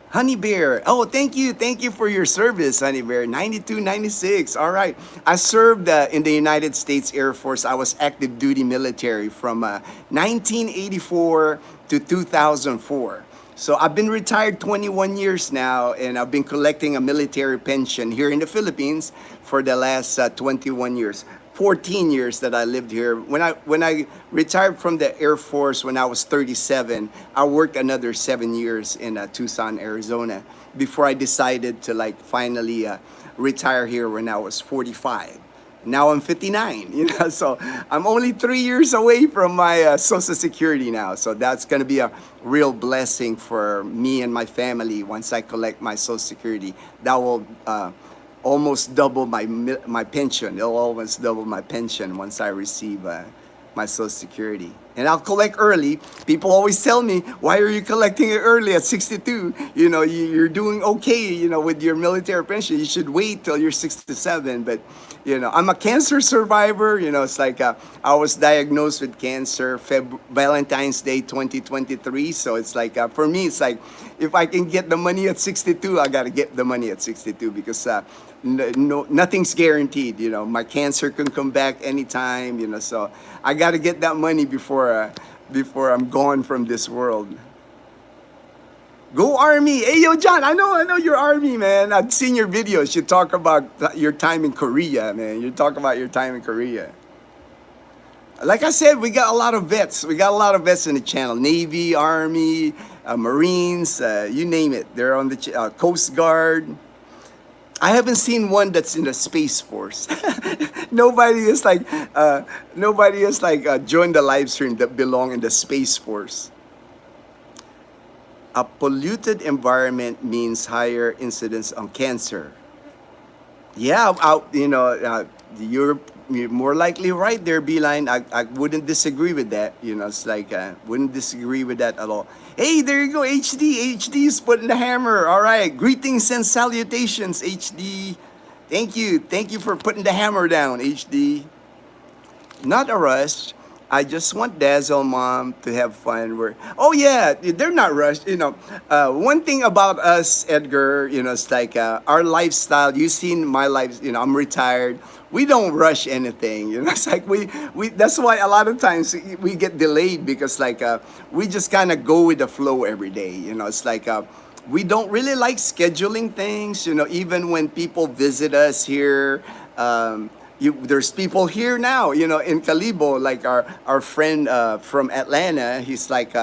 Honey Bear, oh, thank you for your service, Honey Bear. 92, 96. All right, I served in the United States Air Force. I was active duty military from 1984 to 2004. So I've been retired 21 years now, and I've been collecting a military pension here in the Philippines for the last 21 years. 14 years that I lived here. When I retired from the Air Force when I was 37, I worked another 7 years in Tucson, Arizona, before I decided to like finally retire here when I was 45. Now I'm 59, so I'm only 3 years away from my Social Security now. So that's going to be a real blessing for me and my family once I collect my Social Security. That will almost double my pension. It'll almost double my pension once I receive my my Social Security. And I'll collect early. People always tell me, why are you collecting it early at 62? You know, you're doing okay, you know, with your military pension. You should wait till you're 67. But, you know, I'm a cancer survivor. You know, it's like I was diagnosed with cancer Valentine's Day 2023. So it's like, for me, it's like, if I can get the money at 62, I got to get the money at 62 because nothing's guaranteed. You know, my cancer can come back anytime. You know, so I got to get that money before I'm gone from this world. Go Army! Hey, yo, John, I know you're Army, man. I've seen your videos. You talk about your time in Korea, man. You talk about your time in Korea. Like I said, we got a lot of vets. We got a lot of vets in the channel. Navy, Army, Marines, you name it. They're on the Coast Guard. I haven't seen one that's in the Space Force. Nobody is like joined the live stream that belong in the Space Force. A polluted environment means higher incidence on cancer. Yeah, you're more likely right there, Beeline. I wouldn't disagree with that. You know, it's like wouldn't disagree with that at all. Hey, there you go, HD. HD is putting the hammer. All right, greetings and salutations, HD. Thank you for putting the hammer down, HD. Not a rush. I just want Dazzle Mom to have fun. Oh yeah, they're not rushed. You know, one thing about us, Edgar, you know, it's like our lifestyle. You've seen my life. You know, I'm retired. We don't rush anything. You know, it's like we. That's why a lot of times we get delayed because like we just kind of go with the flow every day. You know, it's like we don't really like scheduling things. You know, even when people visit us here. There's people here now, you know, in Kalibo, like our friend from Atlanta. He's like,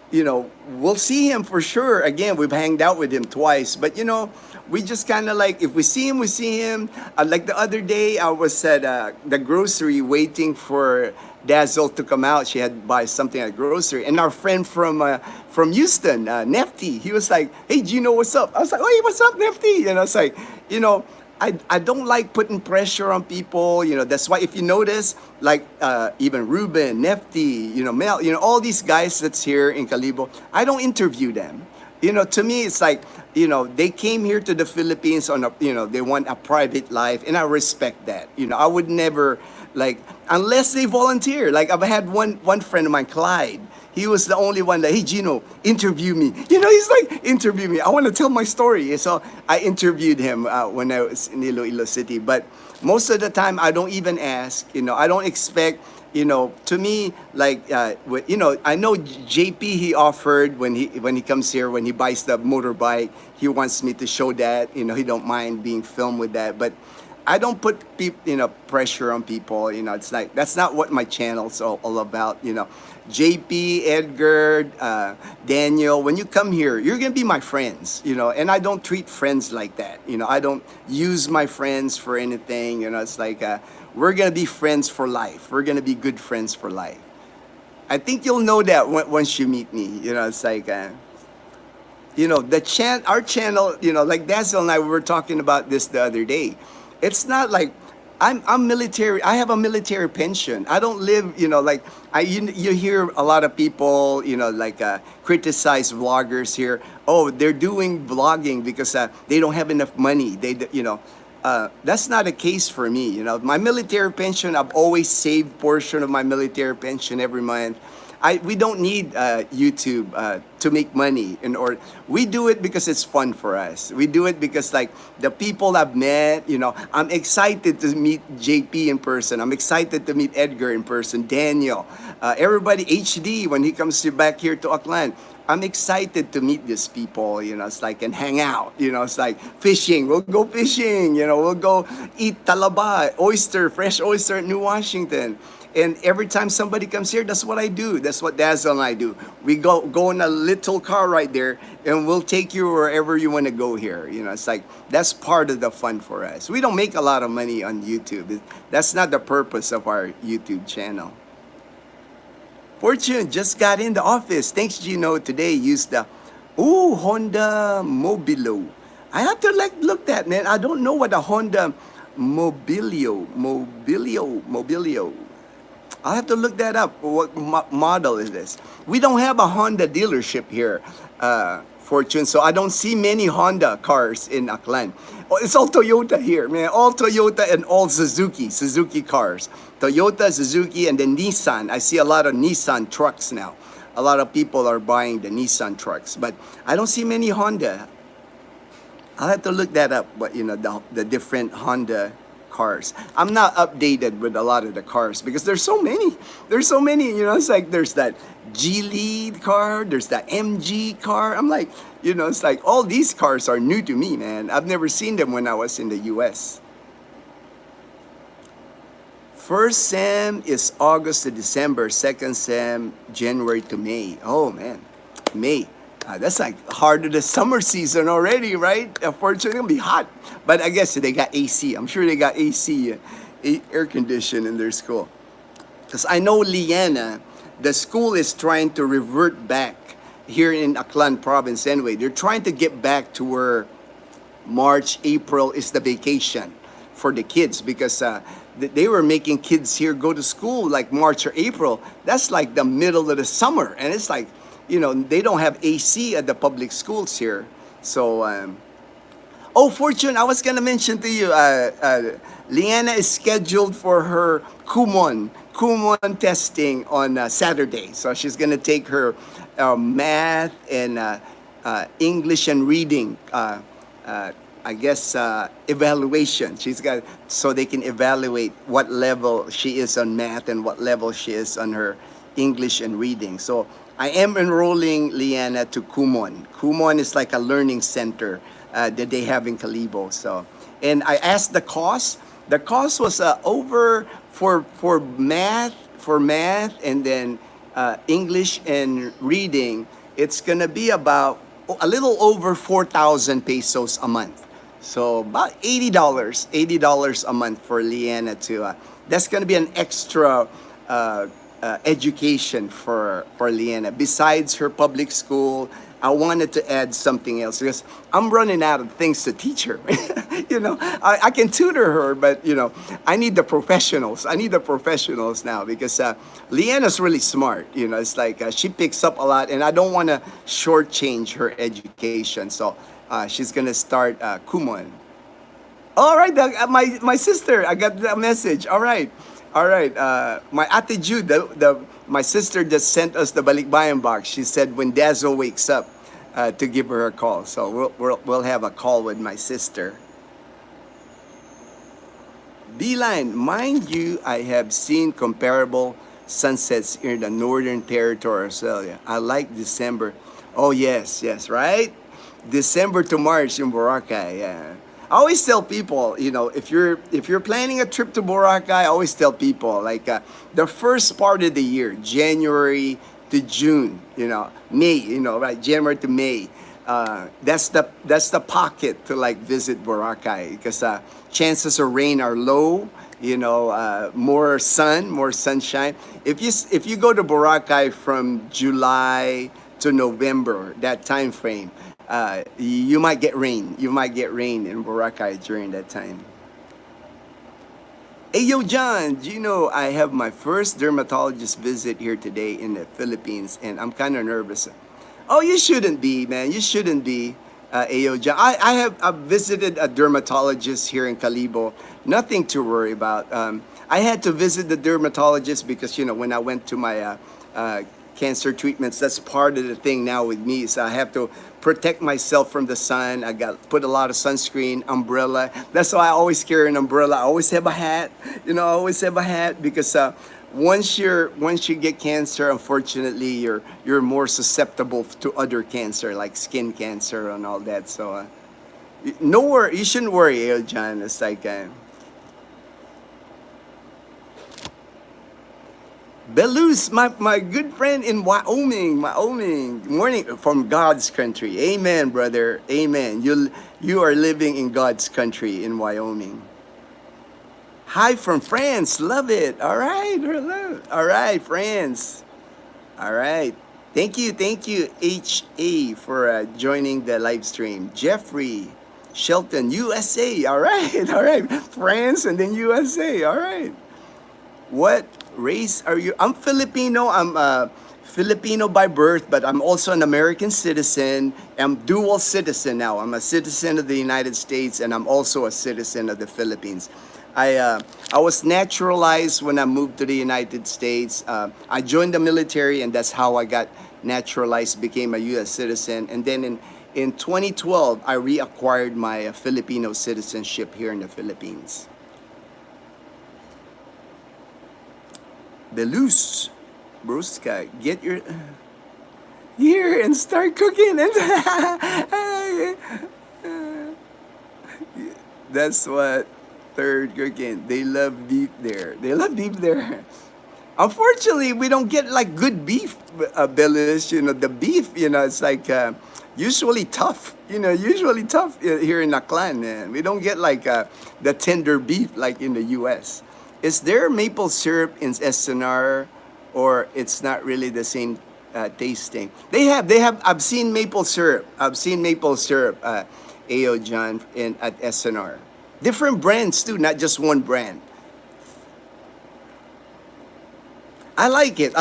you know, we'll see him for sure. Again, we've hanged out with him twice, but you know, we just kind of like, if we see him, we see him. Like the other day, I was at the grocery waiting for Dazzle to come out. She had to buy something at the grocery, and our friend from Houston, Nefty, he was like, "Hey, Gino, what's up?" I was like, "Hey, what's up, Nefty?" You know, it's like, you know. I don't like putting pressure on people, you know. That's why if you notice, like even Ruben, Nefty, you know, Mel, you know, all these guys that's here in Kalibo, I don't interview them. You know, to me, it's like, you know, they came here to the Philippines on a, you know, they want a private life, and I respect that. You know, I would never, like, unless they volunteer. Like I've had one friend of mine, Clyde. He was the only one that, hey, Gino, interview me. You know, he's like, interview me. I want to tell my story. So I interviewed him when I was in Iloilo City. But most of the time, I don't even ask. You know, I don't expect, you know, to me, like, you know, I know JP, he offered when he comes here, when he buys the motorbike, he wants me to show that. You know, he don't mind being filmed with that. But I don't put you know, pressure on people. You know, it's like, that's not what my channel's all about. You know, JP, Edgar, Daniel, when you come here, you're gonna be my friends. You know, and I don't treat friends like that. You know, I don't use my friends for anything. You know, it's like we're gonna be friends for life. We're gonna be good friends for life. I think you'll know that once you meet me. You know, it's like. You know, our channel. You know, like Dazzle and I were talking about this the other day. It's not like I'm military. I have a military pension. I don't live, you know, like you hear a lot of people, you know, like criticize vloggers here. Oh, they're doing vlogging because they don't have enough money. You know, that's not a case for me. You know, my military pension, I've always saved portion of my military pension every month. We don't need YouTube to make money, or we do it because it's fun for us. We do it because like the people I've met, you know, I'm excited to meet JP in person. I'm excited to meet Edgar in person, Daniel, everybody, HD when he comes back here to Auckland. I'm excited to meet these people, you know, it's like, and hang out, you know, it's like fishing. We'll go fishing, you know, we'll go eat talaba, fresh oyster at New Washington. And every time somebody comes here, that's what I do. That's what Dazzle and I do. We go in a little car right there, and we'll take you wherever you want to go here. You know, it's like, that's part of the fun for us. We don't make a lot of money on YouTube. That's not the purpose of our YouTube channel. Fortune just got in the office. Thanks, Gino. Today used the Honda Mobilo. I have to look that, man. I don't know what a Honda Mobilio. I'll have to look that up. What model is this? We don't have a Honda dealership here, Fortune, so I don't see many Honda cars in Aklan. Oh, it's all Toyota here, man. All Toyota and all Suzuki cars. Toyota, Suzuki, and then Nissan. I see a lot of Nissan trucks now. A lot of people are buying the Nissan trucks, but I don't see many Honda. I'll have to look that up, but the different Honda cars. I'm not updated with a lot of the cars because there's so many. There's so many, it's like there's that G-Lead car, there's that MG car. I'm like, it's like all these cars are new to me, man. I've never seen them when I was in the US. First sem is August to December, second sem January to May. Oh man, May. That's like harder the summer season already, right? Unfortunately, it's gonna be hot. But I guess they got AC. I'm sure they got AC, air condition in their school. Because I know Liana, the school is trying to revert back here in Aklan province anyway. They're trying to get back to where March, April is the vacation for the kids because they were making kids here go to school like March or April. That's like the middle of the summer. And it's like, they don't have AC at the public schools here. So, oh, Fortune, I was going to mention to you, Liana is scheduled for her Kumon testing on Saturday. So she's going to take her math and English and reading, I guess, evaluation. She's got, so they can evaluate what level she is on math and what level she is on her English and reading. So I am enrolling Liana to Kumon. Kumon is like a learning center that they have in Kalibo. So, and I asked the cost. The cost was over for math, and then English and reading. It's gonna be about a little over 4,000 pesos a month. So about $80 a month for Liana to. That's gonna be an extra. Education for Liana. Besides her public school, I wanted to add something else because I'm running out of things to teach her. I can tutor her, but I need the professionals. I need the professionals now because Liana's really smart. It's like she picks up a lot, and I don't want to shortchange her education. So she's gonna start Kumon. All right, my sister, I got the message. All right. My Ate Jude, my sister just sent us the Balikbayan box. She said when Dazzle wakes up to give her a call. So we'll have a call with my sister. Beeline, mind you, I have seen comparable sunsets in the Northern Territory of Australia. I like December. Oh yes, right? December to March in Boracay, yeah. I always tell people, if you're planning a trip to Boracay, I always tell people like the first part of the year, January to June, May, right, January to May, that's the pocket to like visit Boracay because chances of rain are low, more sun, more sunshine. If you go to Boracay from July to November, that time frame. You might get rain. You might get rain in Boracay during that time. Hey, yo, John, do you know I have my first dermatologist visit here today in the Philippines, and I'm kind of nervous. Oh, you shouldn't be, man. You shouldn't be, Ayo, John. I've visited a dermatologist here in Kalibo. Nothing to worry about. I had to visit the dermatologist because, when I went to my cancer treatments, that's part of the thing now with me. So I have to protect myself from the sun. I got put a lot of sunscreen, umbrella. That's why I always carry an umbrella. I always have a hat. I always have a hat because once you get cancer, unfortunately, you're more susceptible to other cancer like skin cancer and all that. So you shouldn't worry, John. It's like. Belus, my good friend in Wyoming. Morning from God's country. Amen, brother. Amen. You are living in God's country in Wyoming. Hi from France. Love it. All right, France. All right. Thank you, HA, for joining the live stream. Jeffrey, Shelton, USA. All right. France and then USA. All right. race are you? I'm Filipino. I'm Filipino by birth, but I'm also an American citizen. I'm dual citizen now. I'm a citizen of the United States, and I'm also a citizen of the Philippines. I was naturalized when I moved to the United States. I joined the military, and that's how I got naturalized, became a U.S. citizen. And then in 2012, I reacquired my Filipino citizenship here in the Philippines. Belus, Bruska, get your here and start cooking. And that's what third cooking. They love beef there. They love beef there. Unfortunately, we don't get like good beef, Belus. You know, the beef, you know, it's like usually tough. You know, usually tough here in Aklan. We don't get like the tender beef like in the U.S. Is there maple syrup in SNR, or it's not really the same tasting? They have. I've seen maple syrup. AO John at SNR. Different brands too, not just one brand. I like it.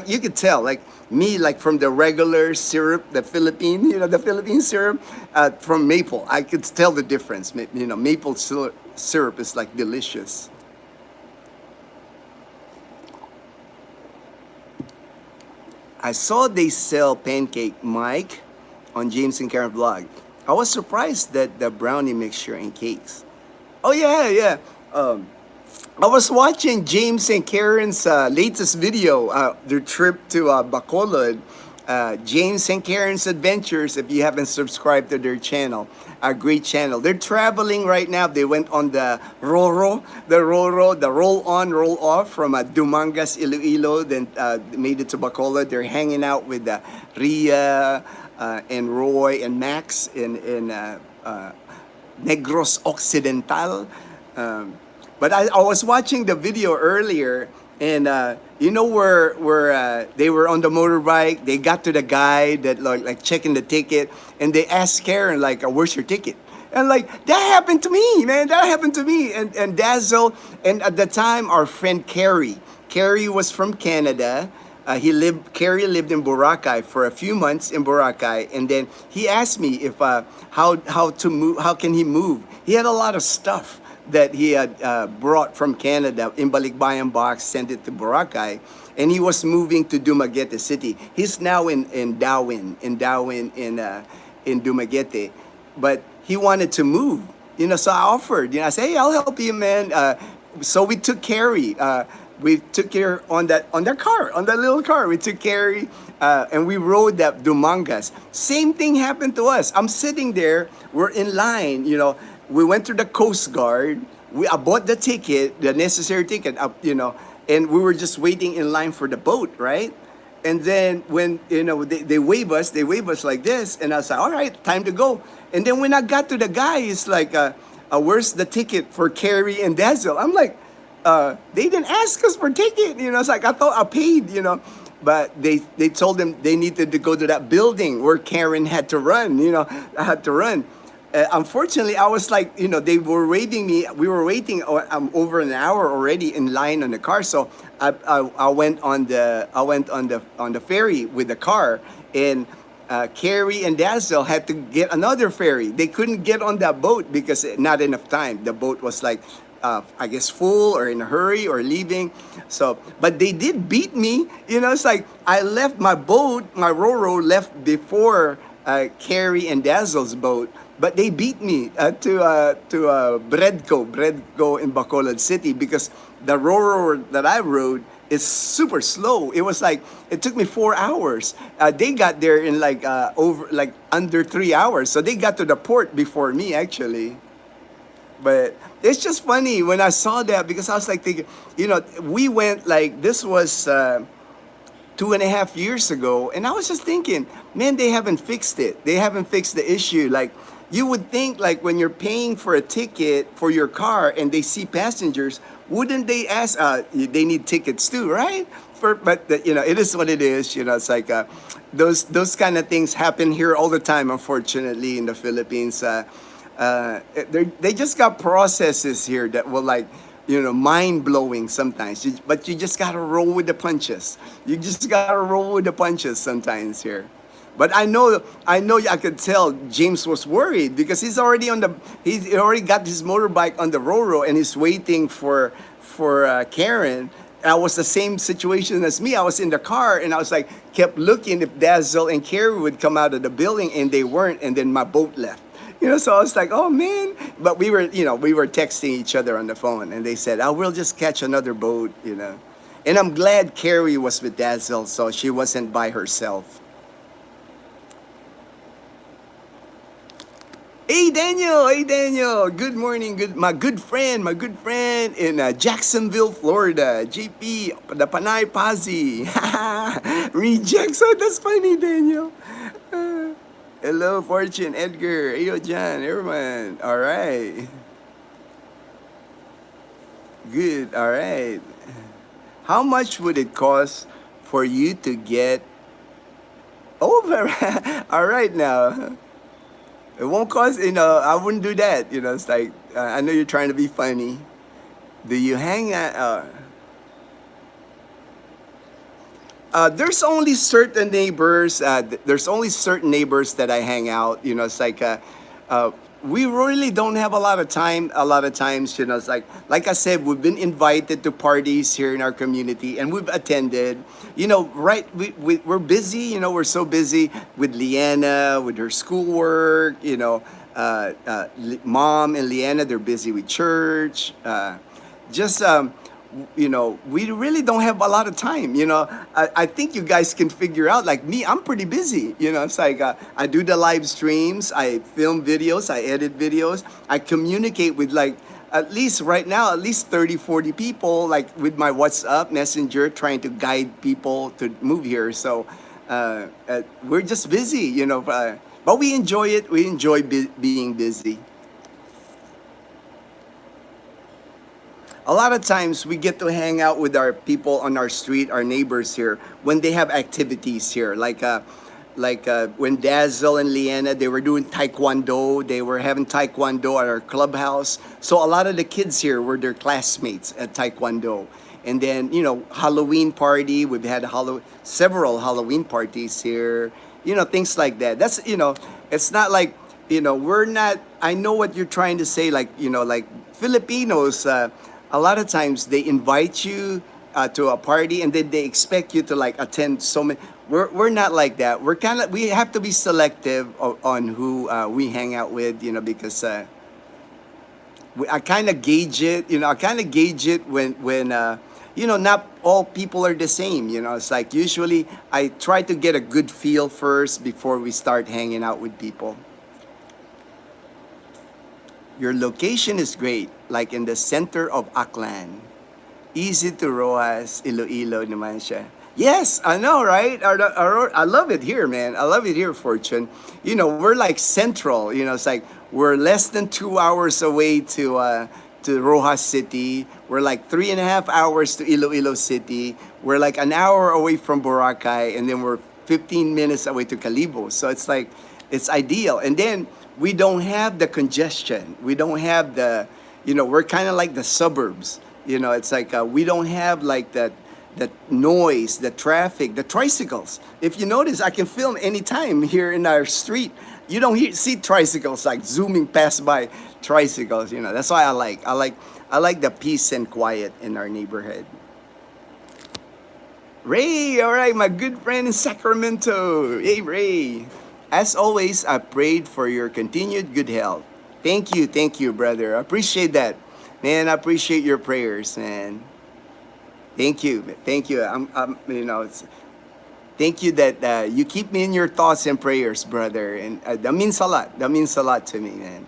You could tell, like me, like from the regular syrup, the Philippine, you know, the Philippine syrup, from maple. I could tell the difference. You know, maple syrup is like delicious. I saw they sell pancake Mike on James and Karen vlog. I was surprised that the brownie mixture and cakes. Oh yeah, yeah. I was watching James and Karen's latest video, their trip to Bacolod. James and Karen's Adventures, if you haven't subscribed to their channel, a great channel. They're traveling right now. They went on the Roro, the roll on, roll off from Dumangas, Iloilo, then made it to Bacolod. They're hanging out with Ria and Roy and Max in Negros Occidental. But I was watching the video earlier, and you know where they were on the motorbike. They got to the guy that like checking the ticket, and they asked Karen like, "Where's your ticket?" And like that happened to me, man. That happened to me. And Dazzle, and at the time our friend Carrie. Carrie was from Canada. Carrie lived in Boracay for a few months in Boracay, and then he asked me if how to move, how can he move. He had a lot of stuff that he had brought from Canada in Balikbayan box, sent it to Boracay, and he was moving to Dumaguete City. He's now in Darwin in Dumaguete, but he wanted to move, you know. So I offered, you know, I said, "Hey, I'll help you, man." So we took Carrie. We took her on that little car. We took Carrie, and we rode that Dumangas. Same thing happened to us. I'm sitting there. We're in line, you know. We went to the Coast Guard. I bought the ticket, the necessary ticket, you know, and we were just waiting in line for the boat, right? And then when, you know, they wave us like this, and I was like, all right, time to go. And then when I got to the guy, it's like, where's the ticket for Carrie and Dazzle? I'm like, they didn't ask us for ticket, you know. It's like, I thought I paid, you know. But they told them they needed to go to that building where Karen had to run, you know. I had to run. Unfortunately, I was like, you know, they were waiting me. We were waiting over an hour already in line on the car. So I went on the ferry with the car, and Carrie and Dazzle had to get another ferry. They couldn't get on that boat because not enough time. The boat was like, I guess full or in a hurry or leaving. So, but they did beat me. You know, it's like I left my boat, my Roro left before Carrie and Dazzle's boat. But they beat me to Bredco in Bacolod City, because the Roro that I rode is super slow. It was like, it took me 4 hours. They got there in like under 3 hours. So they got to the port before me, actually. But it's just funny when I saw that, because I was like thinking, you know, we went like, this was 2.5 years ago, and I was just thinking, man, they haven't fixed it. They haven't fixed the issue. Like, you would think, like, when you're paying for a ticket for your car and they see passengers, wouldn't they ask, they need tickets too, right? But you know, it is what it is. You know, it's like those kind of things happen here all the time, unfortunately, in the Philippines. They just got processes here that will like mind blowing sometimes. But you just gotta roll with the punches. You just gotta roll with the punches sometimes here. But I know, I could tell James was worried because he's already got his motorbike on the Roro and he's waiting for Karen. That was the same situation as me. I was in the car and I was like, kept looking if Dazzle and Carrie would come out of the building and they weren't, and then my boat left. So I was like, oh man. But we were texting each other on the phone and they said, oh, we'll just catch another boat. And I'm glad Carrie was with Dazzle so she wasn't by herself. Hey Daniel, good morning, my good friend in Jacksonville, Florida, JP, the Panay Pazi, rejects. Oh, that's funny, Daniel. Hello, Fortune, Edgar, Ayo John, everyone. All right, good. All right. How much would it cost for you to get over? All right now. It won't cost, I wouldn't do that. It's like, I know you're trying to be funny. Do you hang out? There's only certain neighbors. There's only certain neighbors that I hang out. It's like we really don't have a lot of time. A lot of times, it's like I said, we've been invited to parties here in our community, and we've attended. Right? We're busy. We're so busy with Leanna, with her schoolwork. Mom and Leanna, they're busy with church. Just we really don't have a lot of time. I think you guys can figure out, like me, I'm pretty busy. It's like I do the live streams, I film videos, I edit videos, I communicate with like, at least right now, at least 30, 40 people, like with my WhatsApp messenger, trying to guide people to move here. So we're just busy, but we enjoy it. We enjoy being busy. A lot of times we get to hang out with our people on our street, our neighbors here, when they have activities here. Like when Dazzle and Leanna, they were doing taekwondo. They were having taekwondo at our clubhouse. So a lot of the kids here were their classmates at taekwondo. And then, Halloween party. We've had several Halloween parties here. Things like that. That's, it's not like, we're not, I know what you're trying to say. Like, like Filipinos, a lot of times they invite you to a party and then they expect you to like attend so many. We're not like that. We have to be selective on who we hang out with, because I kind of gauge it. I kind of gauge it when not all people are the same. It's like usually I try to get a good feel first before we start hanging out with people. Your location is great, like in the center of Aklan. Easy to Rojas, Iloilo naman siya. Yes, I know, right? I love it here, man. I love it here, Fortune. We're like central. It's like we're less than 2 hours away to Rojas City. We're like 3.5 hours to Iloilo City. We're like an hour away from Boracay, and then we're 15 minutes away to Calibo. So it's like, it's ideal. And then we don't have the congestion. We don't have we're kind of like the suburbs. It's like we don't have like that noise, the traffic, the tricycles. If you notice, I can film anytime here in our street. You don't see tricycles like zooming past by tricycles. That's why I like the peace and quiet in our neighborhood. Ray, all right, my good friend in Sacramento. Hey, Ray. As always, I prayed for your continued good health. Thank you, brother. I appreciate that. Man, I appreciate your prayers, man. Thank you. Thank you that you keep me in your thoughts and prayers, brother. And that means a lot. That means a lot to me, man.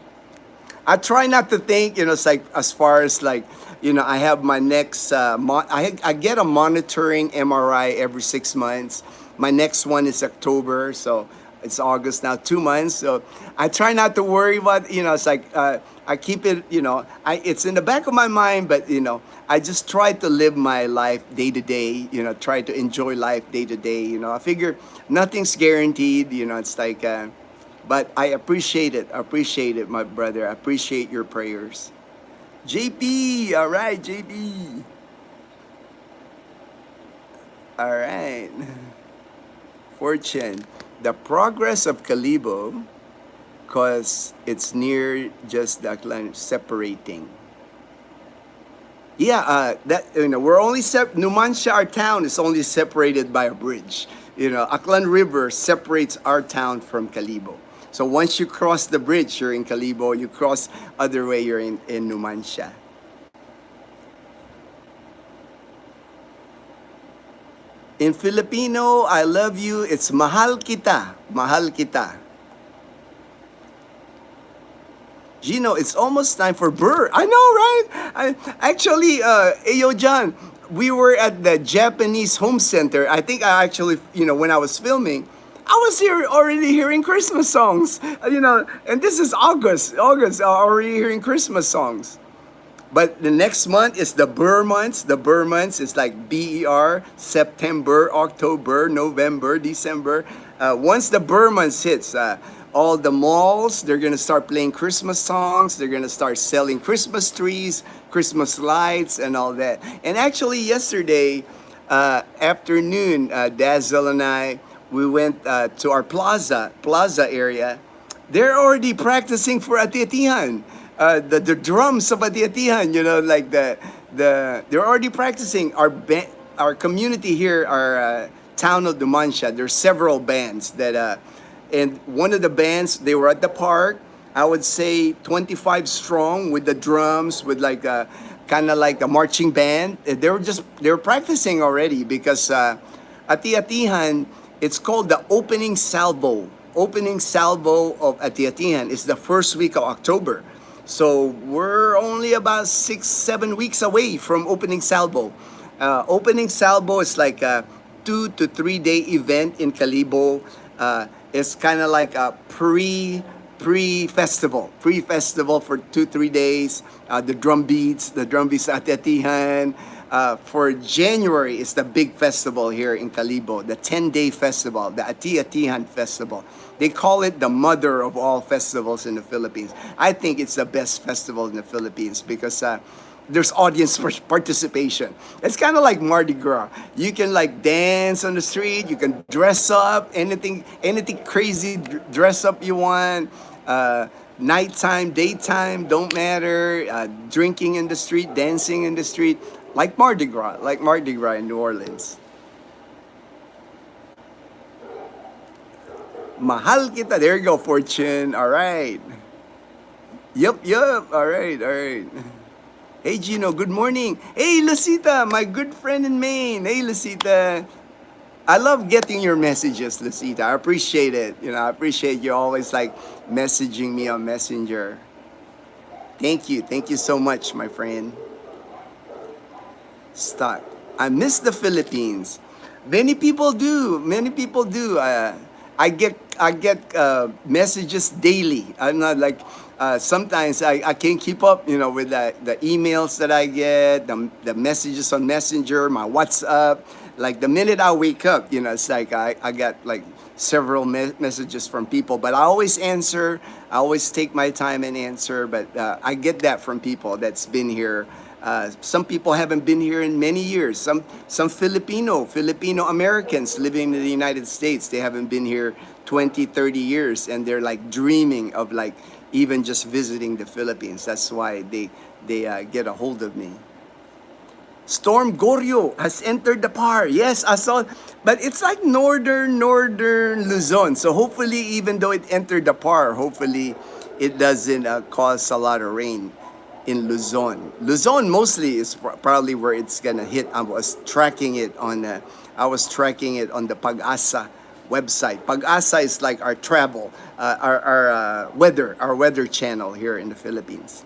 I try not to think, it's like, as far as like, I have my next, I get a monitoring MRI every 6 months. My next one is October, so it's August now, 2 months. So I try not to worry about, it's like, I keep it, it's in the back of my mind, but, I just try to live my life day to day, try to enjoy life day to day. I figure nothing's guaranteed, it's like, but I appreciate it. I appreciate it, my brother. I appreciate your prayers. JP, all right, JP. All right. Fortune. The progress of Kalibo, because it's near just the Aklan separating. Yeah, that we're only Numancia, our town, is only separated by a bridge. Aklan River separates our town from Kalibo. So once you cross the bridge, you're in Kalibo. You cross other way, you're in Numancia. In Filipino, I love you. It's mahal kita. Mahal kita. Gino, it's almost time for Burr. I know, right? Actually, Ayo John, we were at the Japanese Home Center. I think I actually, when I was filming, I was here already hearing Christmas songs. And this is August, already hearing Christmas songs. But the next month is the Burr months. The Burr months is like BER, September, October, November, December. Once the Burr months hits, all the malls, they're going to start playing Christmas songs. They're going to start selling Christmas trees, Christmas lights, and all that. And actually, yesterday afternoon, Dazzle and I, we went to our plaza area. They're already practicing for Ati-Atihan. The drums of Ati-Atihan, like they're already practicing. Our community here, our town of Numancia, there's several bands that and one of the bands, they were at the park, I would say 25 strong with the drums, with like kind of like a marching band. They were practicing already because Ati-Atihan, it's called the opening salvo. Opening salvo of Ati-Atihan is the first week of October. So we're only about 6-7 weeks away from opening salvo. Opening salvo is like a 2 to 3 day event in Kalibo. It's kind of like a pre-festival for 2-3 days. The drum beats at Ati-Atihan. For January is the big festival here in Kalibo, the 10-day festival, the Ati-Atihan festival. They call it the mother of all festivals in the Philippines. I think it's the best festival in the Philippines because there's audience participation. It's kind of like Mardi Gras. You can like dance on the street. You can dress up, anything crazy dress up you want. Nighttime, daytime, don't matter. Drinking in the street, dancing in the street, like Mardi Gras in New Orleans. Mahal kita. There you go, Fortune. All right. Yup. All right. Hey, Gino, good morning. Hey, Lucita, my good friend in Maine. Hey, Lucita. I love getting your messages, Lucita. I appreciate it. I appreciate you always like messaging me on Messenger. Thank you. Thank you so much, my friend. Stop. I miss the Philippines. Many people do. I get messages daily. I'm not like sometimes I can't keep up, with the emails that I get, the messages on Messenger, my WhatsApp. Like the minute I wake up, it's like I got like several messages from people, but I always answer. I always take my time and answer, but I get that from people that's been here. Some people haven't been here in many years. Some Filipino Americans living in the United States, they haven't been here 20, 30 years, and they're like dreaming of like even just visiting the Philippines. That's why they get a hold of me. Storm Goryo has entered the PAR. Yes, I saw, but it's like northern Luzon. So hopefully, even though it entered the PAR, hopefully it doesn't cause a lot of rain in Luzon. Luzon mostly is probably where it's gonna hit. I was tracking it on the Pag-asa website. Pag-asa is like our travel, our weather channel here in the Philippines.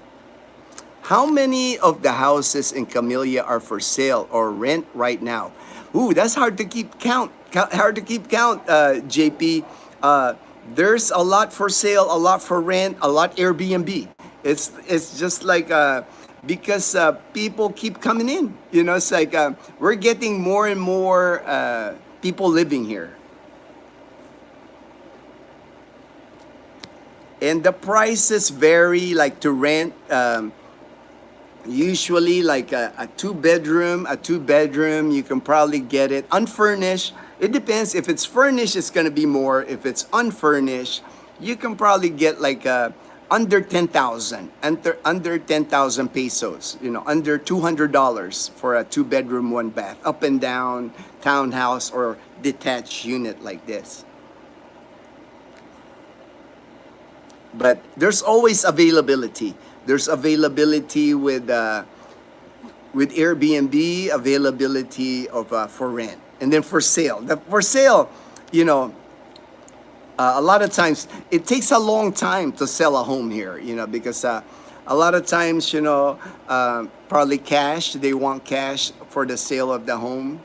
How many of the houses in Camellia are for sale or rent right now? Ooh, that's hard to keep count. JP. There's a lot for sale, a lot for rent, a lot Airbnb. It's just like because people keep coming in. It's like we're getting more and more people living here. And the prices vary, like to rent. Usually like a two bedroom, you can probably get it unfurnished. It depends. If it's furnished, it's going to be more. If it's unfurnished, you can probably get like under 10,000, under 10,000 pesos, under $200 for a two-bedroom, one bath, up and down townhouse or detached unit like this. But there's always availability. There's availability with Airbnb, availability of for rent, and then for sale. For sale, you know, a lot of times it takes a long time to sell a home here. Because a lot of times, probably cash. They want cash for the sale of the home.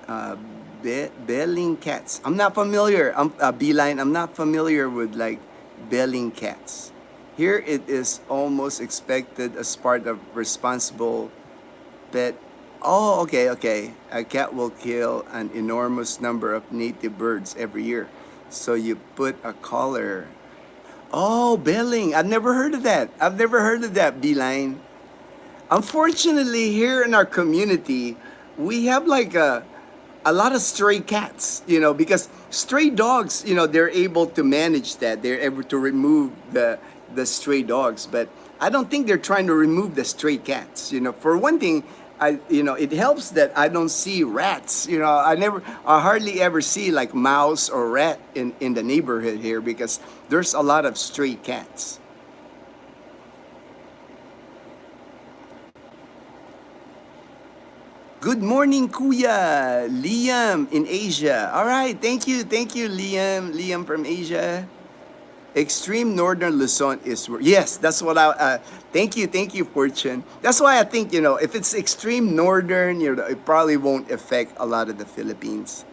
uh, Belling cats. I'm not familiar. Beeline. I'm not familiar with like belling cats. Here it is almost expected as part of responsible pet. Oh, okay, okay. A cat will kill an enormous number of native birds every year. So you put a collar. Oh, belling. I've never heard of that. I've never heard of that, Beeline. Unfortunately, here in our community, we have like a lot of stray cats, because stray dogs, they're able to manage that. They're able to remove the stray dogs, but I don't think they're trying to remove the stray cats. For one thing, it helps that I don't see rats. I hardly ever see like mouse or rat in the neighborhood here because there's a lot of stray cats. Good morning, Kuya. Liam in Asia. All right, thank you, Liam. Liam from Asia. Extreme Northern Luzon is yes. That's what I. Thank you, Fortune. That's why I think if it's extreme Northern, it probably won't affect a lot of the Philippines,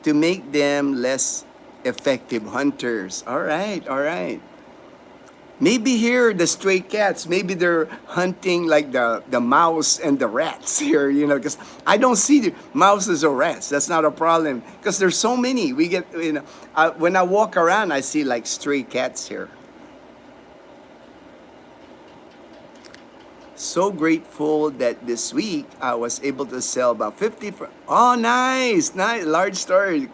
to make them less effective hunters. All right, all right. Maybe here the stray cats, maybe they're hunting like the mouse and the rats here, because I don't see the mouses or rats. That's not a problem because there's so many. We get, when I walk around, I see like stray cats here. So grateful that this week I was able to sell about 50. Oh, nice, nice, large store.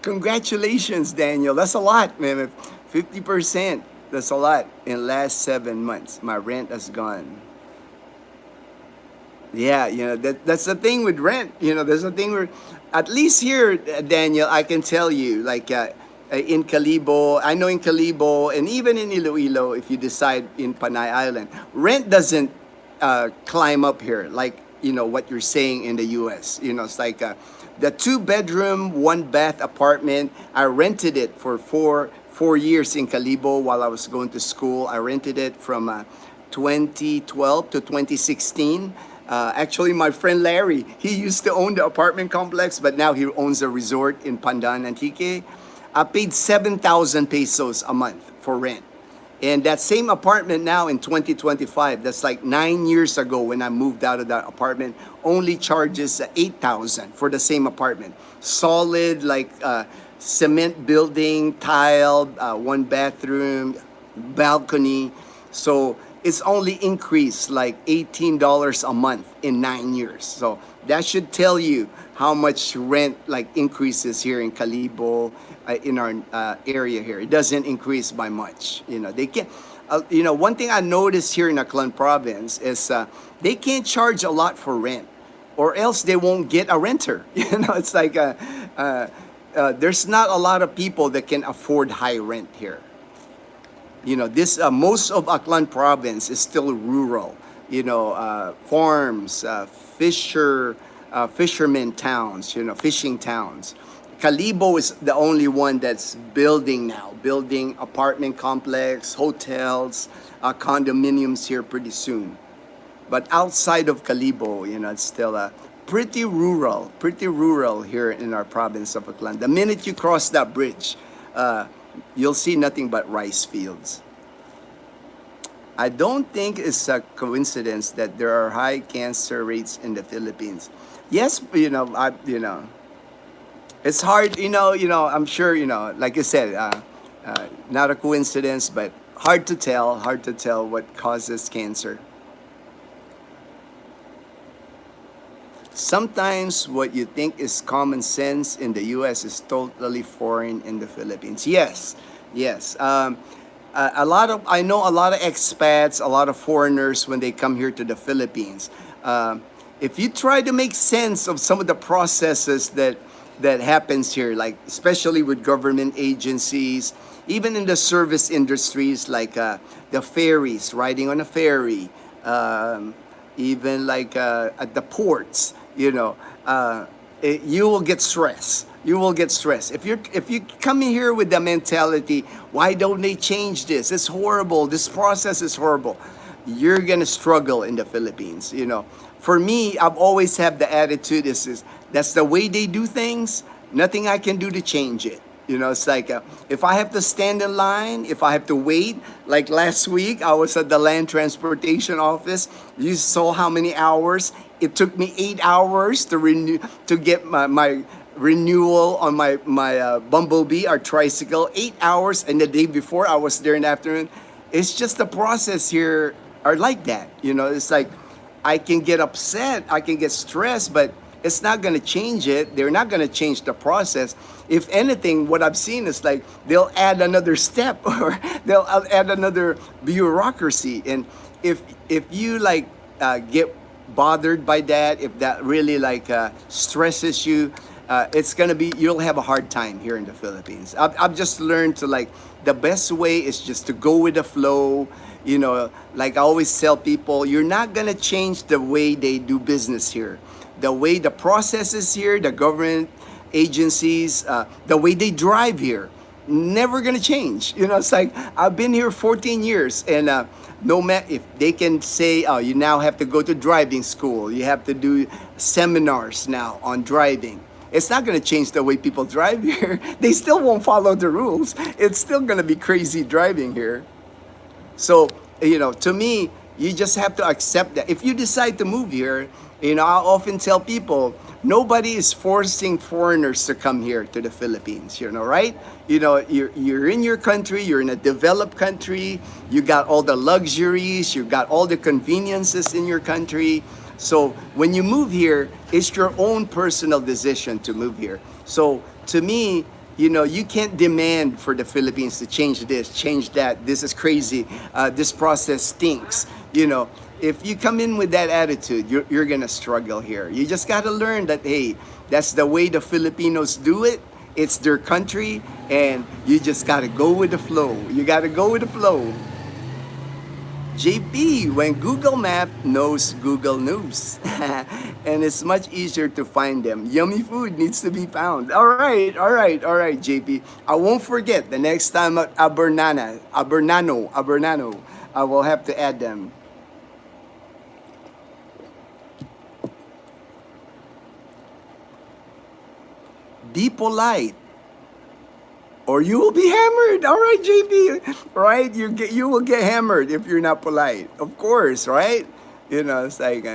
Congratulations, Daniel. That's a lot, man. 50%. That's a lot in last 7 months. My rent has gone. Yeah, that's the thing with rent. There's a thing where, at least here, Daniel, I can tell you, like in Calibo, I know in Calibo, and even in Iloilo, if you decide in Panay Island, rent doesn't climb up here like what you're saying in the U.S. It's like the two-bedroom, one-bath apartment. I rented it for four years in Calibo while I was going to school. I rented it from 2012 to 2016. Actually, my friend Larry, he used to own the apartment complex, but now he owns a resort in Pandan, Antique. I paid 7,000 pesos a month for rent. And that same apartment now in 2025, that's like 9 years ago when I moved out of that apartment, only charges 8,000 for the same apartment. Solid, like cement building, tiled, one bathroom, balcony. So it's only increased like $18 a month in 9 years. So that should tell you how much rent like increases here in Calibo, in our area here. It doesn't increase by much. They can't. One thing I noticed here in Aklan province is they can't charge a lot for rent, or else they won't get a renter. It's like there's not a lot of people that can afford high rent here. This most of Aklan province is still rural. Farms, fishermen towns. Fishing towns. Calibo is the only one that's building now, building apartment complex, hotels, condominiums here pretty soon. But outside of Calibo, it's still pretty rural here in our province of Aklan. The minute you cross that bridge, you'll see nothing but rice fields. I don't think it's a coincidence that there are high cancer rates in the Philippines. Yes, it's hard. I'm sure. Like I said, Not a coincidence, but hard to tell what causes cancer. Sometimes what you think is common sense in the US is totally foreign in the Philippines. Yes, yes. A lot of I know a lot of expats, a lot of foreigners when they come here to the Philippines. If you try to make sense of some of the processes that happens here, like especially with government agencies, even in the service industries, like the ferries, riding on a ferry, um, even like at the ports, you will get stressed. You will get stressed if you come in here with the mentality, why don't they change this? It's horrible. This process is horrible. You're gonna struggle in the Philippines. For me, I've always had the attitude is that's the way they do things. Nothing I can do to change it. It's like if I have to stand in line, if I have to wait, like last week, I was at the land transportation office. You saw how many hours it took me 8 hours to renew to get my renewal on my Bumblebee, our tricycle. 8 hours, and the day before I was there in the afternoon. It's just the process here are like that. It's like I can get upset, I can get stressed, but it's not going to change it. They're not going to change the process. If anything, what I've seen is like they'll add another step or they'll add another bureaucracy. And if you like get bothered by that, if that really like stresses you, it's gonna be you'll have a hard time here in the Philippines. I've just learned to like the best way is just to go with the flow. Like I always tell people, you're not gonna change the way they do business here, the way the process is here, the government agencies, the way they drive here. Never gonna change. It's like I've been here 14 years, and no matter if they can say, oh, you now have to go to driving school, you have to do seminars now on driving. It's not going to change the way people drive here. They still won't follow the rules. It's still going to be crazy driving here. So, to me, you just have to accept that. If you decide to move here, I often tell people, nobody is forcing foreigners to come here to the Philippines, right? You're in your country, you're in a developed country, you got all the luxuries, you got all the conveniences in your country. So when you move here, it's your own personal decision to move here. So to me, you can't demand for the Philippines to change this, change that. This is crazy. This process stinks. If you come in with that attitude, you're going to struggle here. You just got to learn that, hey, that's the way the Filipinos do it. It's their country, and you just got to go with the flow. You got to go with the flow. JP, when Google Map knows Google News. And it's much easier to find them. Yummy food needs to be found. All right, JP. I won't forget the next time at Abernano, I will have to add them. Be polite, or you will be hammered. All right, JP. Right? You will get hammered if you're not polite. Of course, right? It's like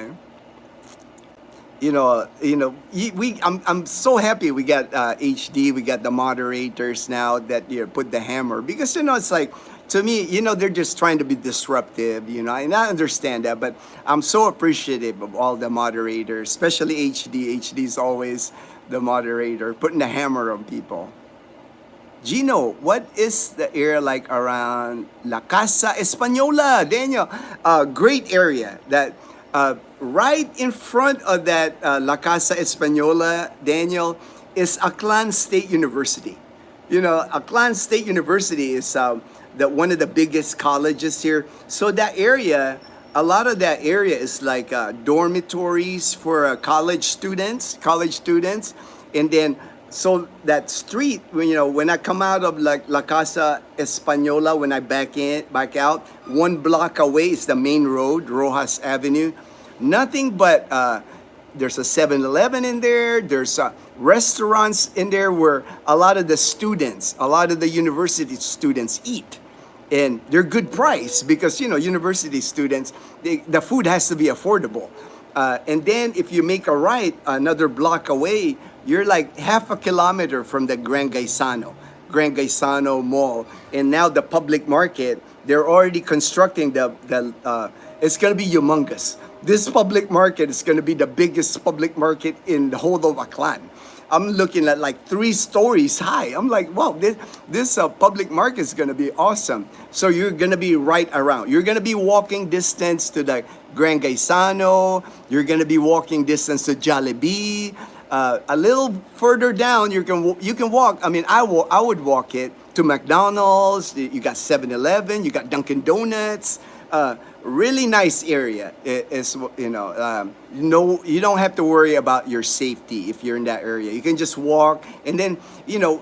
I'm so happy we got HD, we got the moderators now that put the hammer, because it's like, to me, they're just trying to be disruptive, and I understand that, but I'm so appreciative of all the moderators, especially HD. HD is always the moderator, putting the hammer on people. Gino, what is the area like around La Casa Española, Daniel? Great area. That right in front of that La Casa Española, Daniel, is Aklan State University. Aklan State University is one of the biggest colleges here. So that area, a lot of that area is like dormitories for college students, and then so that street, when I come out of La Casa Española, when I back out, 1 block away is the main road, Rojas Avenue. Nothing but there's a 7-Eleven in there. There's restaurants in there where a lot of the university students eat. And they're good price because, university students, the food has to be affordable. And then if you make a right another block away, you're like half a kilometer from the Gran Gaisano. Grand Gaisano Mall, and now the public market, they're already constructing it's going to be humongous. This public market is going to be the biggest public market in the whole of Aklan. I'm looking at like 3 stories high. I'm like, wow, this public market is going to be awesome. So you're going to be right around. You're going to be walking distance to the Grand Gaisano. You're going to be walking distance to Jollibee. A little further down, you can walk. I mean, I would walk it to McDonald's. You got 7-Eleven. You got Dunkin' Donuts. Really nice area. It's, no, you don't have to worry about your safety if you're in that area. You can just walk, and then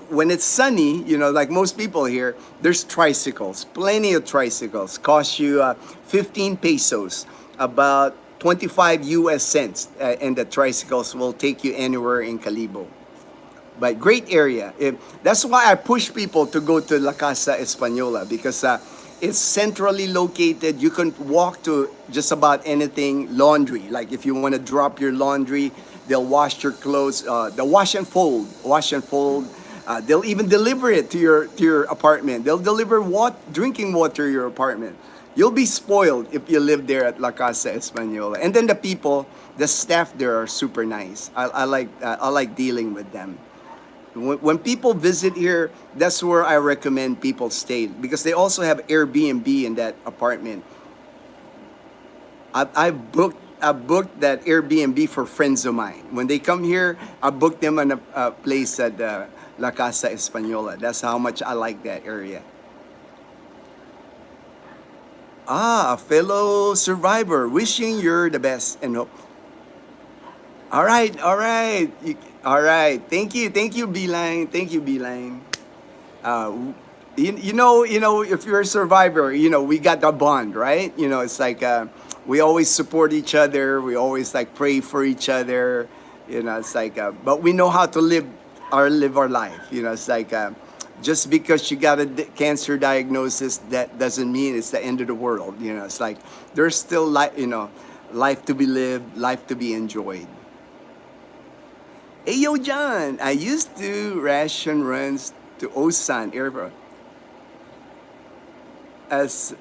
when it's sunny, like most people here, there's tricycles, plenty of tricycles. Cost you 15 pesos, about 25 US cents, and the tricycles will take you anywhere in Calibo. But great area. That's why I push people to go to La Casa Española, because it's centrally located. You can walk to just about anything. Laundry, like if you want to drop your laundry, they'll wash your clothes. The wash and fold. They'll even deliver it to your apartment. They'll deliver drinking water to your apartment. You'll be spoiled if you live there at La Casa Española. And then the staff there are super nice. I like dealing with them. When people visit here, that's where I recommend people stay, because they also have Airbnb in that apartment. I booked that Airbnb for friends of mine. When they come here, I booked them on a place at La Casa Española. That's how much I like that area. A fellow survivor, wishing you're the best and hope. All right. All right. Thank you, Beeline. Thank you, Beeline. If you're a survivor, we got the bond, right? It's like we always support each other. We always like pray for each other. It's like, but we know how to live our life. It's like just because you got a cancer diagnosis, that doesn't mean it's the end of the world. It's like there's still life to be lived, life to be enjoyed. Hey, yo, John, I used to ration runs to Osan Airport as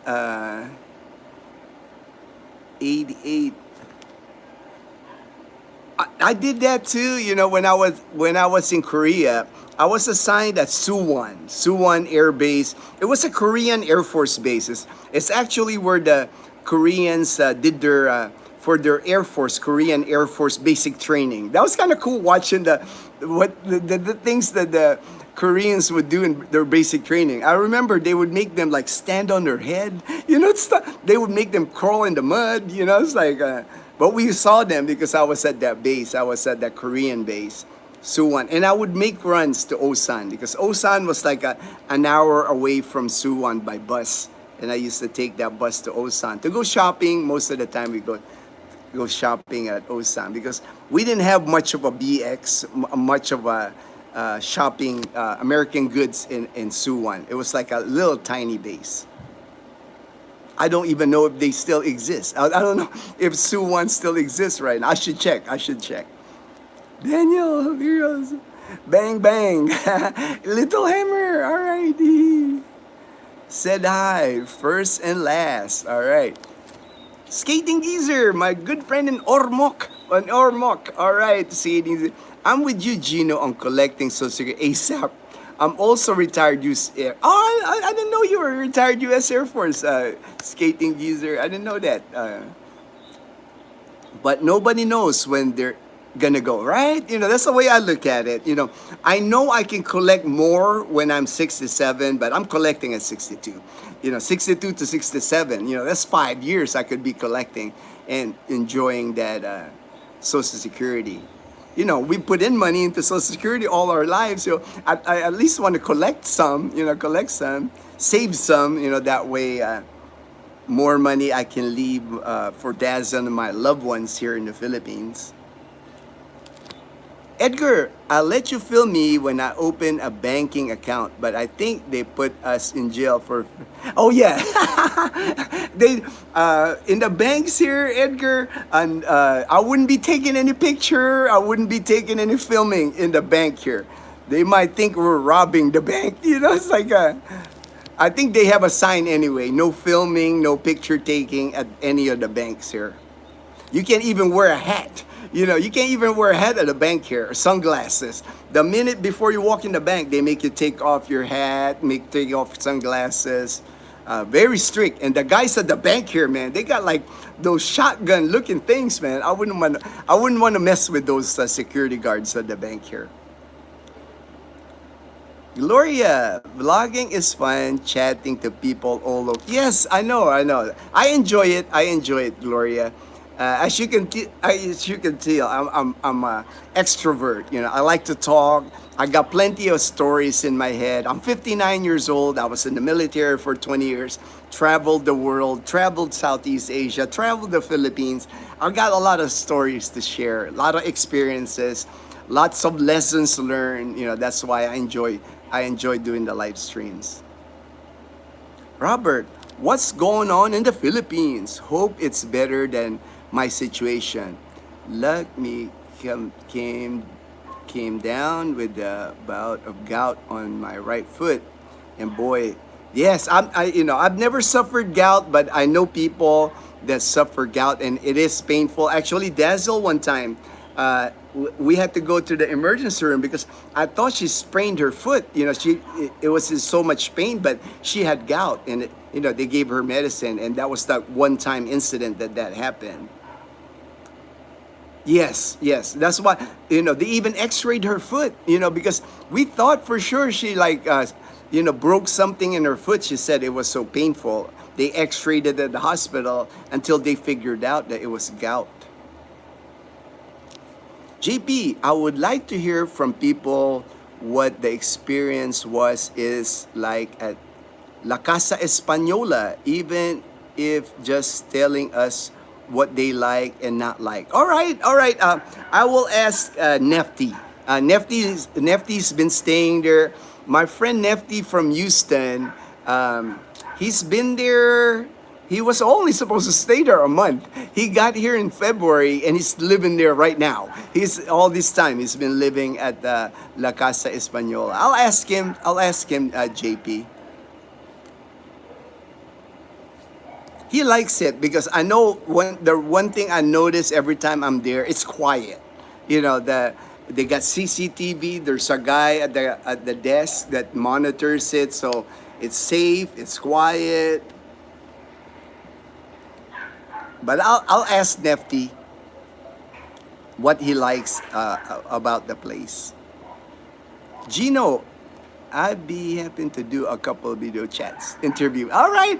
88. I did that too, when I was in Korea. I was assigned at Suwon Air Base. It was a Korean Air Force base. It's actually where the Koreans did their for their Air Force, Korean Air Force basic training. That was kind of cool watching the things that the Koreans would do in their basic training. I remember they would make them like stand on their head, they would make them crawl in the mud, it's like, but we saw them because I was at that base. I was at that Korean base, Suwon. And I would make runs to Osan because Osan was like an hour away from Suwon by bus. And I used to take that bus to Osan to go shopping. Most of the time we go shopping at Osan because we didn't have much of a BX, much of a shopping American goods in Suwon. It was like a little tiny base. I don't even know if they still exist. I don't know if Suwon still exists right now. I should check. Daniel, here goes. Bang, bang. Little Hammer, all righty. Said hi, first and last. All right. Skating Geezer, my good friend in Ormoc. All right, Skating Geezer. I'm with you, Gino, on collecting Social Security ASAP. I'm also retired US Air. Oh, I didn't know you were retired US Air Force, Skating Geezer. I didn't know that. But nobody knows when they're gonna go, right? That's the way I look at it. I know I can collect more when I'm 67, but I'm collecting at 62. 62 to 67, that's 5 years I could be collecting and enjoying that Social Security. We put in money into Social Security all our lives, so I at least want to collect some, save some, that way more money I can leave for Dazan and my loved ones here in the Philippines. Edgar, I'll let you film me when I open a banking account, but I think they put us in jail for... Oh yeah, they in the banks here, Edgar, and I wouldn't be taking any picture. I wouldn't be taking any filming in the bank here. They might think we're robbing the bank. It's like I think they have a sign anyway. No filming, no picture taking at any of the banks here. You can't even wear a hat. You can't even wear a hat at a bank here, or sunglasses. The minute before you walk in the bank, they make you take off your hat, take off sunglasses. Very strict. And the guys at the bank here, man, they got like those shotgun-looking things, man. I wouldn't want to mess with those security guards at the bank here. Gloria, vlogging is fun, chatting to people all over. Yes, I know. I enjoy it, Gloria. As you can tell, I'm a extrovert. I like to talk. I got plenty of stories in my head. I'm 59 years old. I was in the military for 20 years. Traveled the world, traveled Southeast Asia, traveled the Philippines. I got a lot of stories to share, a lot of experiences, lots of lessons learned. That's why I enjoy doing the live streams. Robert, what's going on in the Philippines? Hope it's better than my situation. Luck me came down with a bout of gout on my right foot, and boy, yes, I've never suffered gout, but I know people that suffer gout, and it is painful. Actually, Dazzle one time, we had to go to the emergency room because I thought she sprained her foot. It was in so much pain, but she had gout, and they gave her medicine, and that was that one-time incident that happened. Yes, that's why they even X-rayed her foot. Because we thought for sure she broke something in her foot. She said it was so painful. They X-rayed it at the hospital until they figured out that it was gout. JP, I would like to hear from people what the experience is like at La Casa Española, even if just telling us what they like and not like. All right. I will ask Nefty. Nefty's been staying there. My friend Nefty from Houston, he's been there. He was only supposed to stay there a month. He got here in February and he's living there right now. All this time he's been living at La Casa Española. I'll ask him, JP. He likes it because I know the one thing I notice every time I'm there, it's quiet. They got CCTV. There's a guy at the desk that monitors it, so it's safe, it's quiet. But I'll ask Nefty what he likes about the place. Gino, I'd be happy to do a couple of video chats, interview. All right.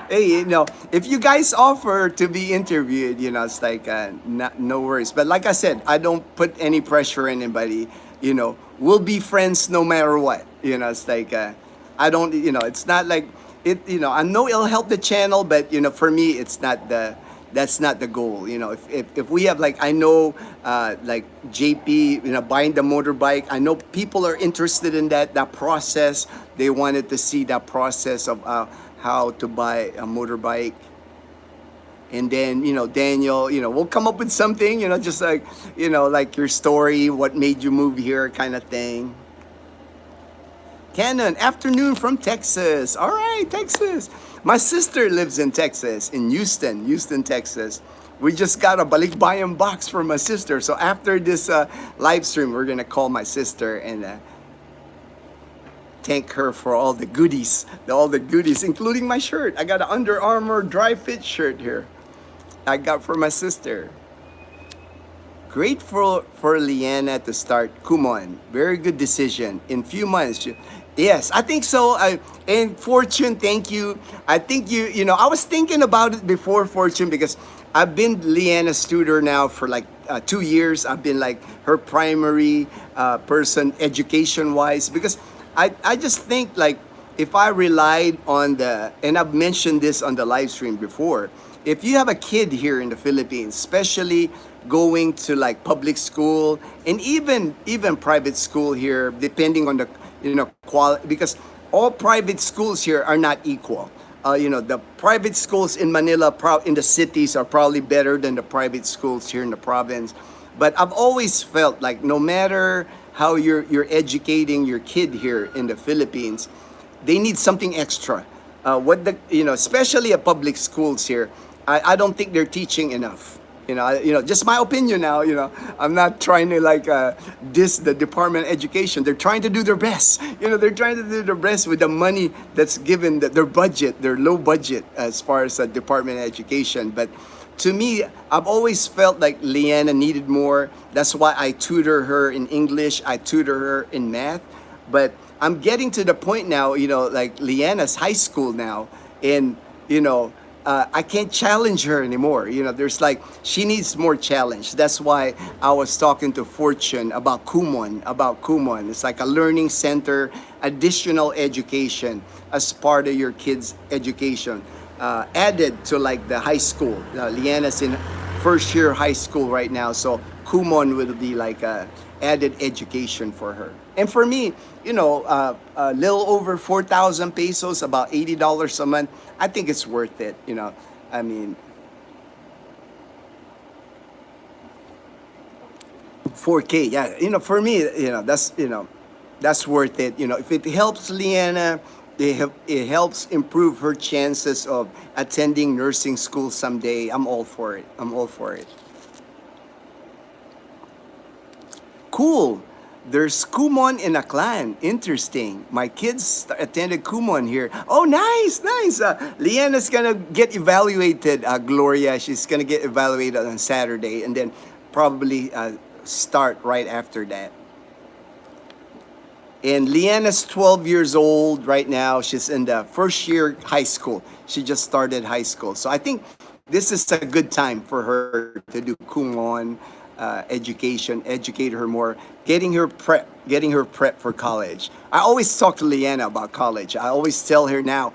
Hey, if you guys offer to be interviewed, it's like no worries. But like I said, I don't put any pressure on anybody. We'll be friends no matter what. It's like I don't. It's not like it. I know it'll help the channel, but for me, that's not the goal. If we have I know like JP, buying the motorbike, I know people are interested in that process. They wanted to see that process of how to buy a motorbike. And then, Daniel, we'll come up with something, just like your story, what made you move here kind of thing. Cannon, afternoon from Texas. All right, Texas. My sister lives in Texas, in Houston, Texas. We just got a balikbayan box from my sister. So after this live stream, we're going to call my sister and thank her for all the goodies, including my shirt. I got an Under Armour dry fit shirt here I got for my sister. Great for Liana to start Kumon. Very good decision. In few months, yes, I think so. And Fortune, thank you. I think I was thinking about it before, Fortune, because I've been Liana's tutor now for 2 years. I've been her primary person education-wise, because I just think if I relied on and I've mentioned this on the live stream before, if you have a kid here in the Philippines, especially going to public school and even private school here, depending on the quality, because all private schools here are not equal. The private schools in Manila, in the cities, are probably better than the private schools here in the province. But I've always felt no matter how you're educating your kid here in the Philippines, they need something extra. What the especially at public schools here, I don't think they're teaching enough. Just my opinion now. I'm not trying to like diss the Department of Education. They're trying to do their best. They're trying to do their best with the money that's given, their budget, their low budget as far as the Department of Education. But to me, I've always felt like Leanna needed more. That's why I tutor her in English. I tutor her in math. But I'm getting to the point now, like Leanna's high school now, and I can't challenge her anymore. There's like she needs more challenge. That's why I was talking to Fortune about Kumon. It's like a learning center, additional education as part of your kids' education, added to like the high school. Leanna's in first year high school right now, so Kumon will be like a added education for her. And for me, a little over 4,000 pesos, about $80 a month. I think it's worth it. I mean, 4K. Yeah, for me, that's worth it. If it helps Leanna, it helps improve her chances of attending nursing school someday. I'm all for it. Cool. There's Kumon in Aklan. Interesting. My kids attended Kumon here. Oh, nice. Leanna's gonna get evaluated, Gloria. She's gonna get evaluated on Saturday and then probably start right after that. And Leanna's 12 years old right now. She's in the first year high school. She just started high school. So I think this is a good time for her to do Kumon education, educate her more, getting her prep for college. I always talk to Leanna about college. I always tell her now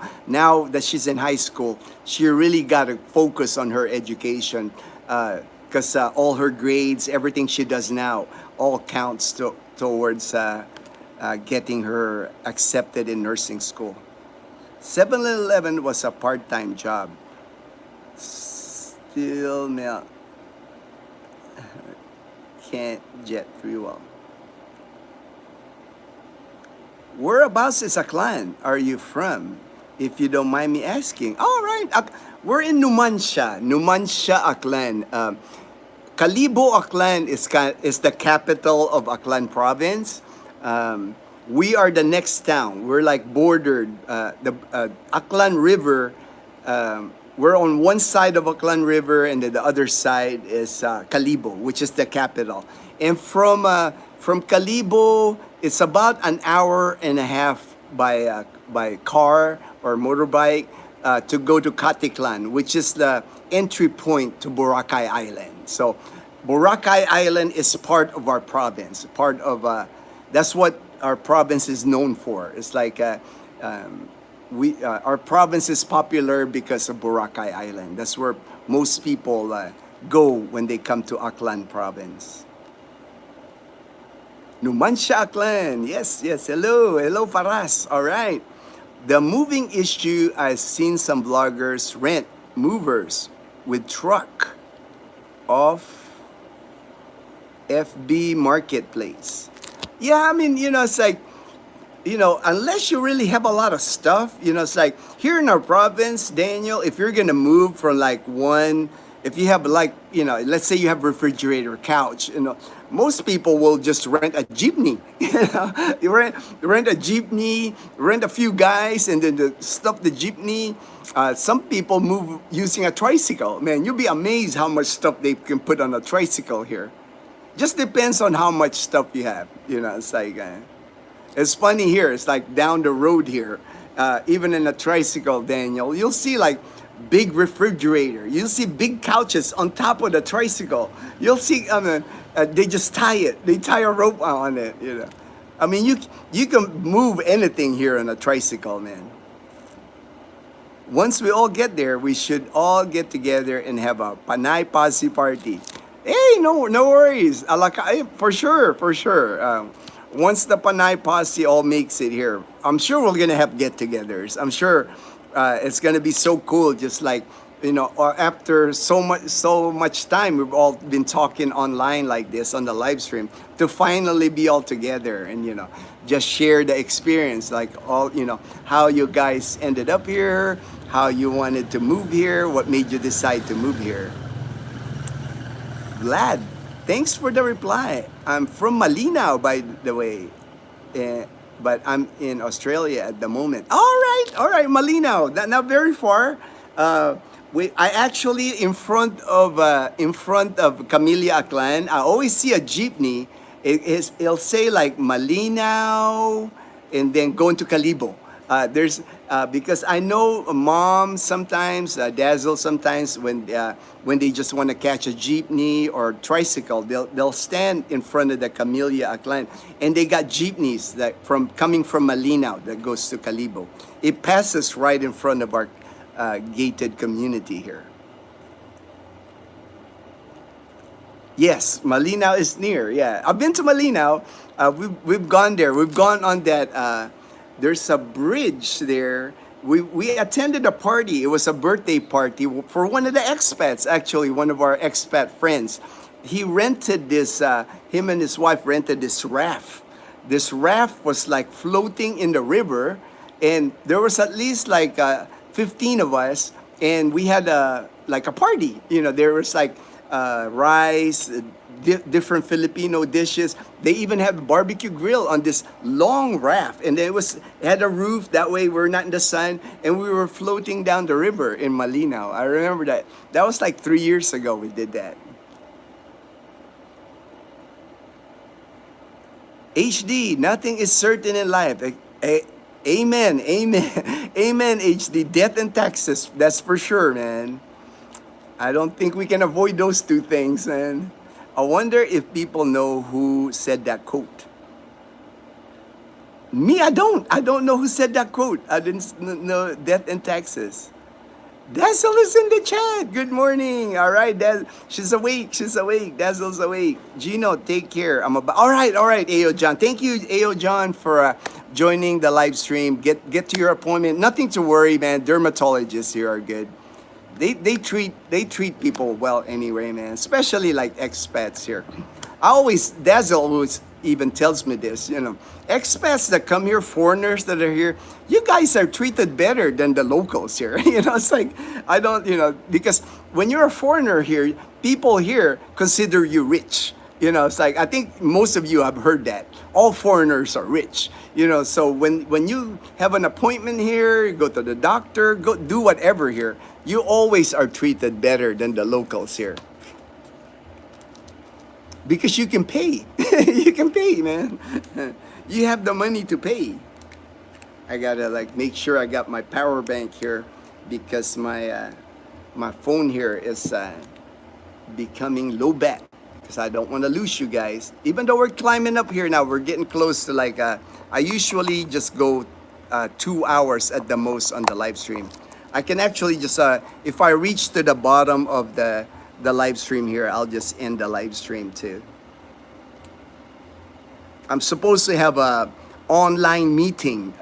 that she's in high school, she really got to focus on her education because all her grades, everything she does now, all counts towards getting her accepted in nursing school. 7-Eleven was a part-time job. Still can't jet fuel. Whereabouts is Aklan are you from? If you don't mind me asking. All right, we're in Numancia, Aklan. Kalibo, Aklan is the capital of Aklan province. We are the next town. We're like bordered. The Aklan River. We're on one side of Aklan River, and then the other side is Kalibo, which is the capital. And from Kalibo, it's about an hour and a half by car or motorbike to go to Katiklan, which is the entry point to Boracay Island. So Boracay Island is part of our province. That's what our province is known for. It's like our province is popular because of Boracay Island. That's where most people go when they come to Aklan province. Numancia, Aklan. Yes. Hello, Faras. All right. The moving issue, I've seen some vloggers rent movers with truck off FB Marketplace. Yeah, I mean, it's like, unless you really have a lot of stuff, it's like here in our province, Daniel, if you're going to move from like if you have like, let's say you have refrigerator, couch, most people will just rent a jeepney. You rent a jeepney, rent a few guys, and then stuff the jeepney. Some people move using a tricycle. Man, you'll be amazed how much stuff they can put on a tricycle here. Just depends on how much stuff you have. It's like... It's funny here. It's like down the road here. Even in a tricycle, Daniel, you'll see like big refrigerator. You'll see big couches on top of the tricycle. You'll see, they just tie it. They tie a rope on it. I mean, you can move anything here on a tricycle, man. Once we all get there, we should all get together and have a Panay Posse party. Hey, no worries. For sure. Once the Panay Posse all makes it here, I'm sure we're gonna have get-togethers. I'm sure it's gonna be so cool, just like or after so much time, we've all been talking online like this on the live stream, to finally be all together and just share the experience, like all how you guys ended up here, how you wanted to move here, what made you decide to move here. Vlad, thanks for the reply. I'm from Malinaw, by the way. Eh, but I'm in Australia at the moment. All right, Malinaw, not very far. Uh, I actually in front of Camellia Aklan. I always see a jeepney. It'll say like Malinaw, and then going to Kalibo. There's because I know mom sometimes, Dazzle sometimes, when they just want to catch a jeepney or tricycle, they'll stand in front of the Camellia Aklan, and they got jeepneys that coming from Malinaw that goes to Kalibo. It passes right in front of our gated community here. Yes, Malinaw is near. Yeah, I've been to Malinaw. We've gone there. We've gone on that. There's a bridge there. We attended a party. It was a birthday party for one of the expats. Actually, one of our expat friends. He rented this. Him and his wife rented this raft. This raft was like floating in the river, and there was at least like 15 of us, and we had like a party. There was like rice, different Filipino dishes. They even have a barbecue grill on this long raft, and it had a roof. That way, we're not in the sun, and we were floating down the river in Malinaw. I remember that. That was like 3 years ago. We did that. HD, nothing is certain in life. Amen, amen, amen. HD, death and taxes. That's for sure, man. I don't think we can avoid those two things, man. I wonder if people know who said that quote. Me, I don't. I don't know who said that quote. I didn't know death and taxes. Dazzle is in the chat. Good morning. All right, she's awake. She's awake. Dazzle's awake. Gino, take care. All right, Ao John. Thank you, Ao John, for joining the live stream. Get to your appointment. Nothing to worry, man. Dermatologists here are good. They treat people well anyway, man. Especially like expats here. Dazzle always even tells me this, expats that come here, foreigners that are here, you guys are treated better than the locals here. It's like, I don't, because when you're a foreigner here, people here consider you rich. It's like, I think most of you have heard that. All foreigners are rich. So when you have an appointment here, go to the doctor, go do whatever here, you always are treated better than the locals here. Because you can pay. You can pay, man. You have the money to pay. I gotta like make sure I got my power bank here, because my phone here is becoming low bat, because I don't want to lose you guys. Even though we're climbing up here now, we're getting close to like I usually just go 2 hours at the most on the live stream. I can actually just if I reach to the bottom of the live stream here, I'll just end the live stream too. I'm supposed to have a online meeting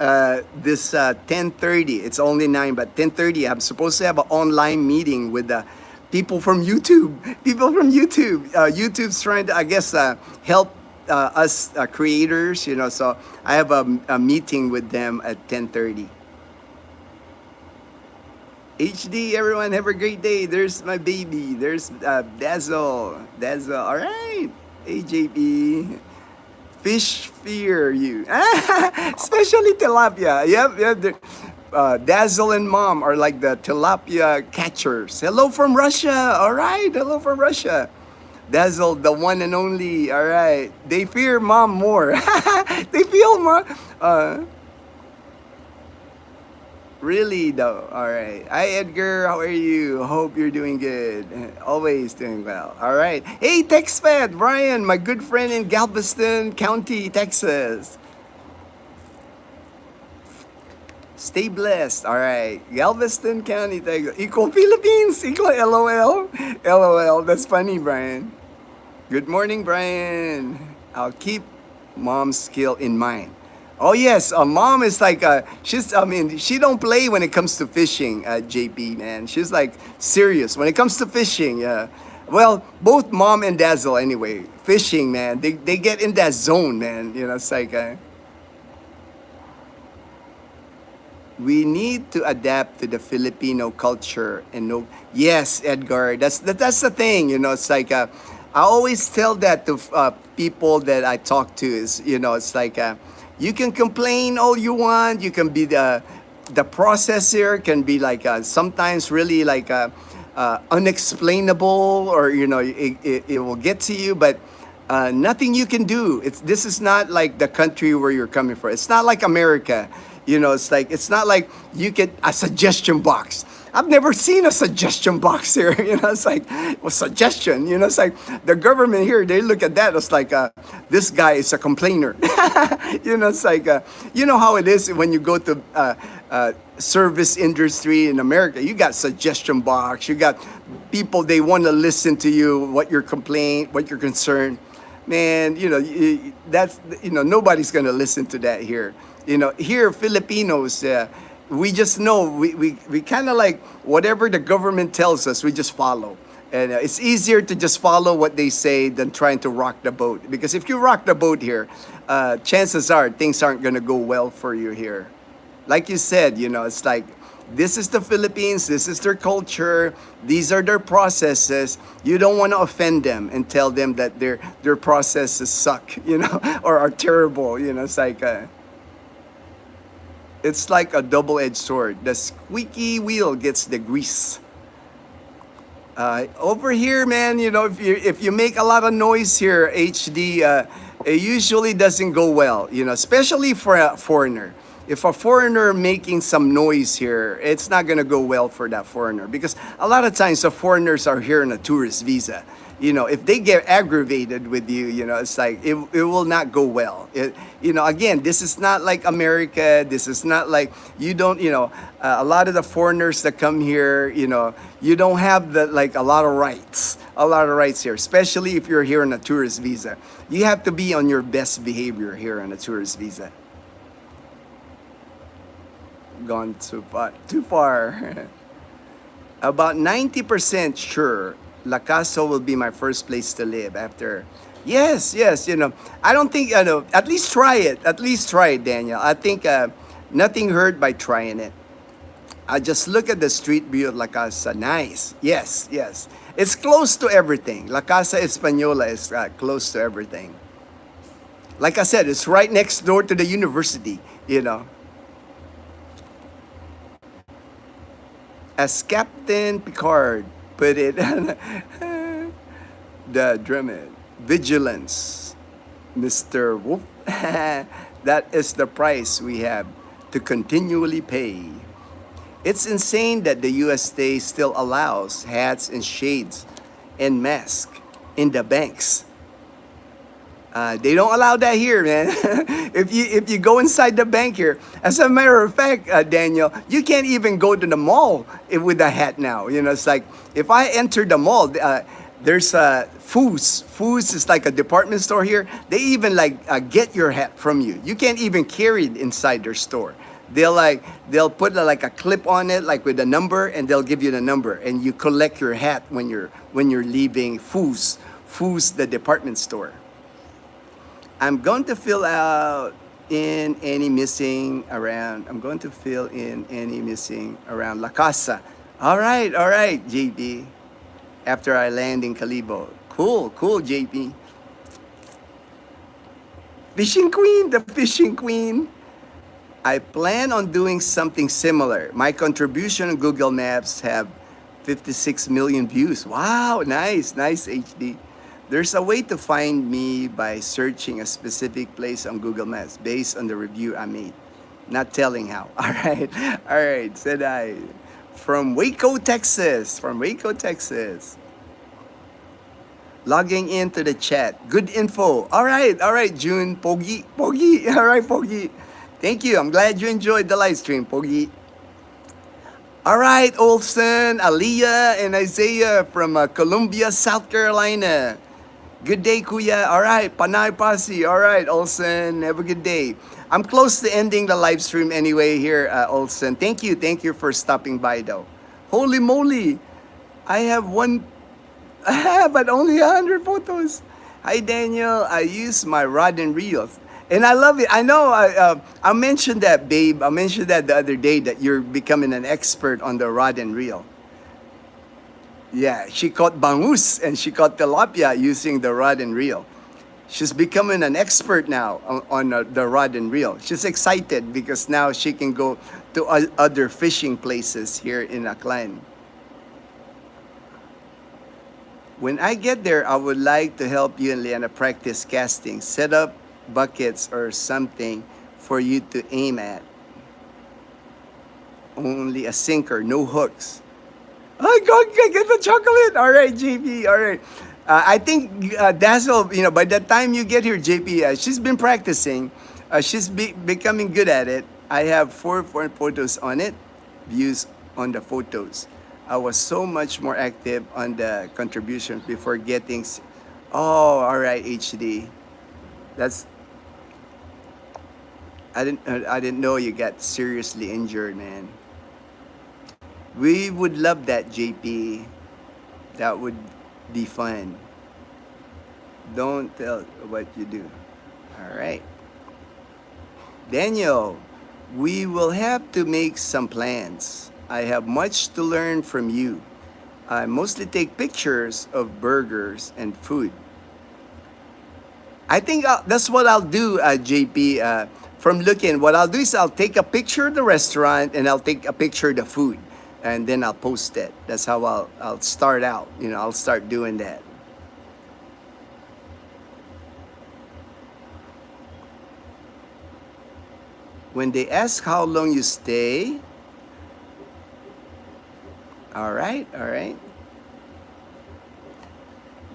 this 10:30. It's only 9, but 10:30 I'm supposed to have an online meeting with the people from YouTube. People from YouTube. YouTube's trying to, I guess, help us creators. So I have a meeting with them at 10:30. HD, everyone, have a great day. There's my baby. There's Dazzle. All right. AJB. Fish fear you. Especially tilapia. Yep. Dazzle and mom are like the tilapia catchers. Hello from Russia. All right. Hello from Russia. Dazzle, the one and only. All right. They fear mom more. They feel mom. Really though. All right. Hi Edgar, how are you? Hope you're doing good. Always doing well. All right. Hey TextFed, Brian, my good friend in Galveston County, Texas. Stay blessed. All right. Galveston County, Texas. Equal Philippines. Equal LOL. LOL. That's funny, Brian. Good morning, Brian. I'll keep mom's skill in mind. Oh yes, mom is like she's. I mean, she don't play when it comes to fishing. JP, man, she's like serious when it comes to fishing. Well, both mom and Dazzle anyway. Fishing, man, they get in that zone, man. You know, it's like we need to adapt to the Filipino culture and no. Yes, Edgar, that's the thing. You know, it's like I always tell that to people that I talk to is it's like you can complain all you want. You can be the processor can be like sometimes really like unexplainable or it will get to you, but nothing you can do. This is not like the country where you're coming from. It's not like America. It's like it's not like you get a suggestion box. I've never seen a suggestion box here. It's like well, suggestion. It's like the government here. They look at that. It's like this guy is a complainer. It's like how it is when you go to service industry in America. You got suggestion box. You got people they want to listen to you. What your complaint, what your concern. Man, that's nobody's gonna listen to that here. Here Filipinos, we just know we kind of like whatever the government tells us, we just follow. And it's easier to just follow what they say than trying to rock the boat. Because if you rock the boat here, chances are things aren't gonna go well for you here. Like you said, it's like this is the Philippines, this is their culture, these are their processes. You don't want to offend them and tell them that their processes suck, or are terrible. It's like a double-edged sword. The squeaky wheel gets the grease. Over here, man, if you make a lot of noise here, HD, it usually doesn't go well. Especially for a foreigner. If a foreigner making some noise here, it's not gonna go well for that foreigner because a lot of times the foreigners are here on a tourist visa. If they get aggravated with you, it's like it will not go well. Again, this is not like America. This is not like you don't, a lot of the foreigners that come here, you don't have a lot of rights here, especially if you're here on a tourist visa. You have to be on your best behavior here on a tourist visa. Gone too far. About 90% sure La Casa will be my first place to live after. Yes, I don't think, at least try it. At least try it, Daniel. I think nothing hurt by trying it. I just look at the street view of La Casa. Nice. Yes. It's close to everything. La Casa Española is close to everything. Like I said, it's right next door to the university, As Captain Picard put it, the Drummond, vigilance, Mr. Wolf. That is the price we have to continually pay. It's insane that the USA still allows hats and shades and masks in the banks. They don't allow that here, man. If you go inside the bank here, as a matter of fact, Daniel, you can't even go to the mall with a hat now. It's like if I enter the mall, there's Foos. Foos is like a department store here. They even get your hat from you. You can't even carry it inside their store. They'll put like a clip on it, like with a number, and they'll give you the number, and you collect your hat when you're leaving Foos. Foos, the department store. I'm going to fill out in any missing around. I'm going to fill in any missing around La Casa. All right, JP. After I land in Calibo. Cool, JP. Fishing Queen, the Fishing Queen. I plan on doing something similar. My contribution on Google Maps have 56 million views. Wow, nice HD. There's a way to find me by searching a specific place on Google Maps based on the review I made. Not telling how. All right, said I. From Waco, Texas. Logging into the chat. Good info. All right, June. Pogi. All right, Pogi. Thank you. I'm glad you enjoyed the live stream, Pogi. All right, Olson, Aliyah, and Isaiah from Columbia, South Carolina. Good day, Kuya. All right, Panay Pasi. All right, Olsen. Have a good day. I'm close to ending the live stream anyway here, Olsen. Thank you for stopping by, though. Holy moly, I have one, but only 100 photos. Hi, Daniel. I use my rod and reels, and I love it. I know. I mentioned that, babe. I mentioned that the other day that you're becoming an expert on the rod and reel. Yeah, she caught bangus and she caught tilapia using the rod and reel. She's becoming an expert now on the rod and reel. She's excited because now she can go to other fishing places here in Aklan. When I get there, I would like to help you and Leanna practice casting. Set up buckets or something for you to aim at. Only a sinker, no hooks. Oh, go get the chocolate. All right, JP. All right. I think Dazzle, by the time you get here, JP, she's been practicing. She's becoming good at it. I have four photos on it, views on the photos. I was so much more active on the contributions before getting. Oh, all right, HD. That's. I didn't know you got seriously injured, man. We would love that, JP. That would be fun. Don't tell what you do. All right. Daniel, we will have to make some plans. I have much to learn from you. I mostly take pictures of burgers and food. I think that's what I'll do, JP. From looking, what I'll do is I'll take a picture of the restaurant and I'll take a picture of the food. And then I'll post it. That's how I'll start out. I'll start doing that. When they ask how long you stay, all right.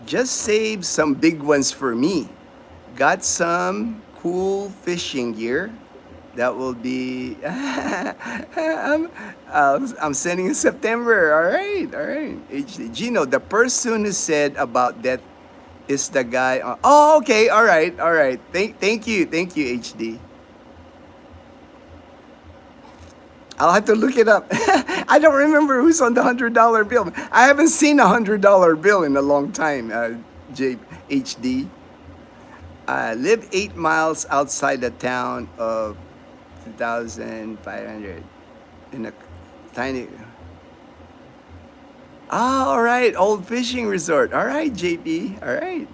Just save some big ones for me. Got some cool fishing gear. That will be. I'm sending in September. All right. HD Gino, the person who said about that is the guy. Oh, okay. All right. Thank you, HD. I'll have to look it up. I don't remember who's on the $100 bill. I haven't seen a $100 bill in a long time. HD. I live 8 miles outside the town of 2,500 in a tiny. All right, old fishing resort. All right, JP. All right.